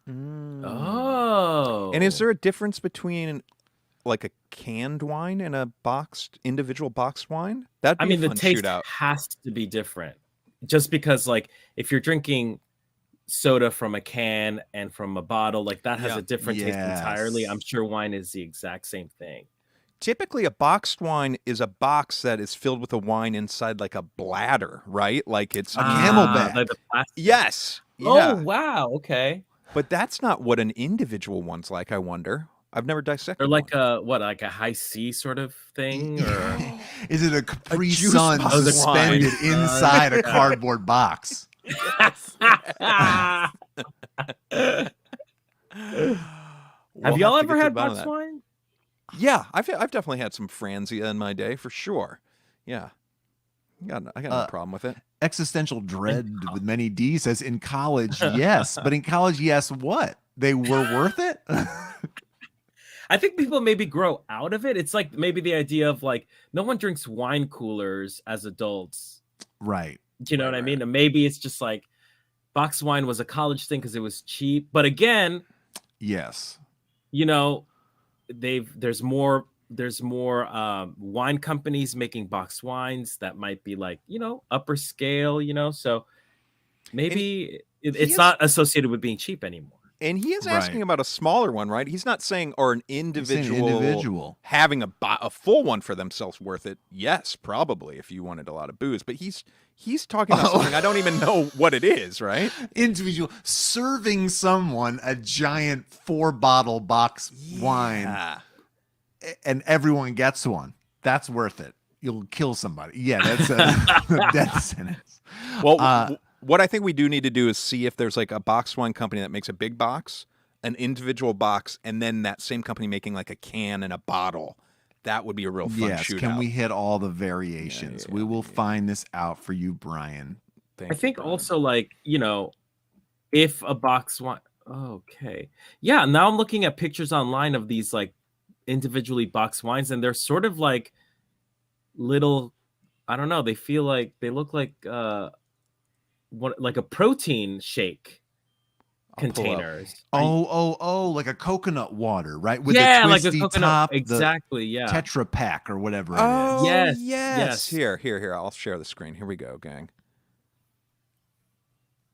Oh.
And is there a difference between like a canned wine and a individual boxed wine? That'd be a fun
the taste
shootout.
has to be different. Just because, like, if you're drinking soda from a can and from a bottle, like that has a different taste entirely. I'm sure wine is the exact same thing.
Typically, a boxed wine is a box that is filled with a wine inside like a bladder, right? Like it's
a Camelback.
Like the plastic.
Yes.
Oh, wow. Okay.
But that's not what an individual one's like, I wonder. I've never dissected.
Or like like a high C sort of thing? Or
is it a Capri Sun suspended inside a cardboard box?
Have y'all ever had boxed wine?
Yeah, I've definitely had some Franzia in my day for sure. Yeah, I got no problem with it.
Existential dread with many D says in college, yes, but in college, yes, what? They were worth it?
I think people maybe grow out of it. It's like maybe the idea of like no one drinks wine coolers as adults,
right?
You know what I mean? And maybe it's just like boxed wine was a college thing because it was cheap. But again,
yes,
you know, there's more wine companies making boxed wines that might be like, you know, upper scale, you know, so maybe it's not associated with being cheap anymore.
And he is asking about a smaller one, right? He's not saying, or an individual having a full one for themselves worth it. Yes, probably, if you wanted a lot of booze. But he's talking about something I don't even know what it is, right?
Individual serving someone a giant 4-bottle box wine, and everyone gets one. That's worth it. You'll kill somebody. Yeah, that's a death sentence.
Well, what I think we do need to do is see if there's like a boxed wine company that makes a big box, an individual box, and then that same company making like a can and a bottle. That would be a real fun shootout.
Can we hit all the variations? We will find this out for you, Brian.
I think also, like, you know, if a box wine. Okay. Yeah. Now I'm looking at pictures online of these like individually boxed wines, and they're sort of like little, I don't know. They look like like a protein shake containers.
Like a coconut water, right? With
the
twisty
like a coconut
top,
exactly. Yeah.
Tetra Pak or whatever
it
is.
Yes. Here. I'll share the screen. Here we go, gang.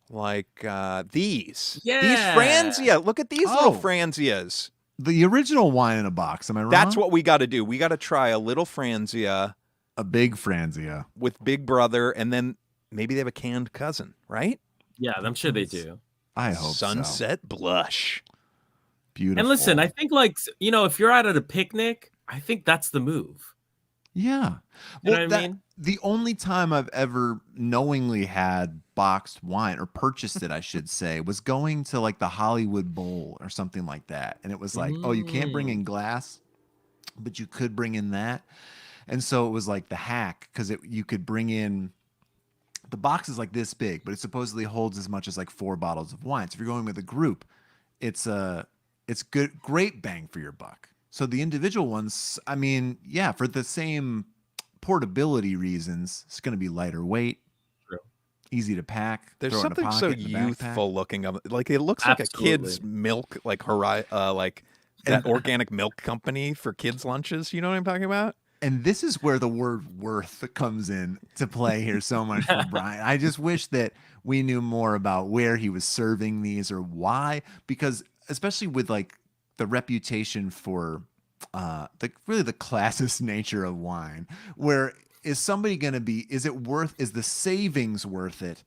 Like these.
Yeah.
These Franzia. Look at these little Franzias.
The original wine in a box. Am I wrong?
That's what we got to do. We got to try a little Franzia.
A big Franzia.
With Big Brother, and then maybe they have a canned cousin, right?
Yeah, I'm sure they do.
I hope
Sunset Blush.
Beautiful.
And listen, I think, like, you know, if you're out at a picnic, I think that's the move.
Yeah.
You know what I mean?
The only time I've ever knowingly had boxed wine, or purchased it, I should say, was going to like the Hollywood Bowl or something like that. And it was like, oh, you can't bring in glass, but you could bring in that. And so it was like the hack, because you could bring in, the box is like this big, but it supposedly holds as much as like 4 bottles of wine. So if you're going with a group, it's good, great bang for your buck. So the individual ones, I mean, yeah, for the same portability reasons, it's going to be lighter weight, easy to pack.
There's something so youthful looking of it. Like it looks like a kid's milk, like that organic milk company for kids' lunches. You know what I'm talking about?
And this is where the word worth comes in to play here so much for Brian. I just wish that we knew more about where he was serving these or why, because especially with like the reputation for the classist nature of wine, where is somebody going to be, is the savings worth it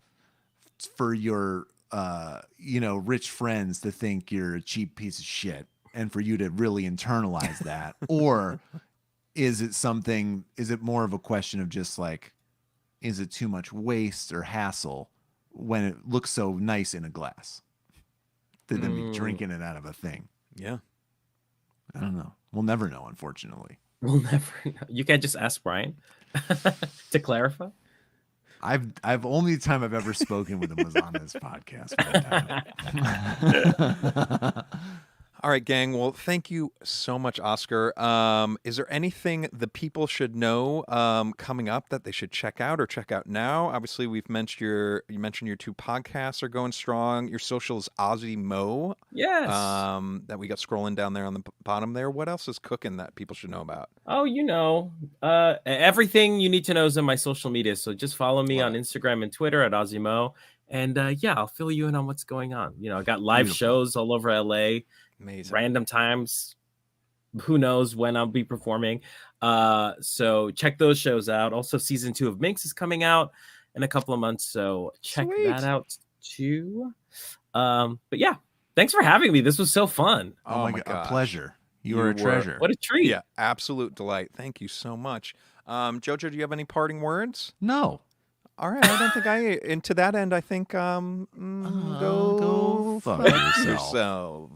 for your, rich friends to think you're a cheap piece of shit and for you to really internalize that? Or is it more of a question of just like, is it too much waste or hassle when it looks so nice in a glass than be drinking it out of a thing?
Yeah.
I don't know. We'll never know, unfortunately.
We'll never know. You can't just ask Brian to clarify.
I've only time I've ever spoken with him was on this podcast.
All right, gang. Well, thank you so much, Oscar. Is there anything the people should know coming up that they should check out or check out now? Obviously, you mentioned your 2 podcasts are going strong. Your social is Ozzy Mo.
Yes.
That we got scrolling down there on the bottom there. What else is cooking that people should know about?
Oh, everything you need to know is in my social media. So just follow me on Instagram and Twitter at Ozzy Mo. And I'll fill you in on what's going on. I got live shows all over LA.
Amazing.
Random times. Who knows when I'll be performing. So check those shows out. Also, season 2 of Minx is coming out in a couple of months. So check that out too. But yeah, thanks for having me. This was so fun.
Oh my God. A pleasure. You are a treasure.
What a treat.
Yeah, absolute delight. Thank you so much. Jojo, do you have any parting words?
No.
All right, I don't think and to that end, I think, go
fuck yourselves.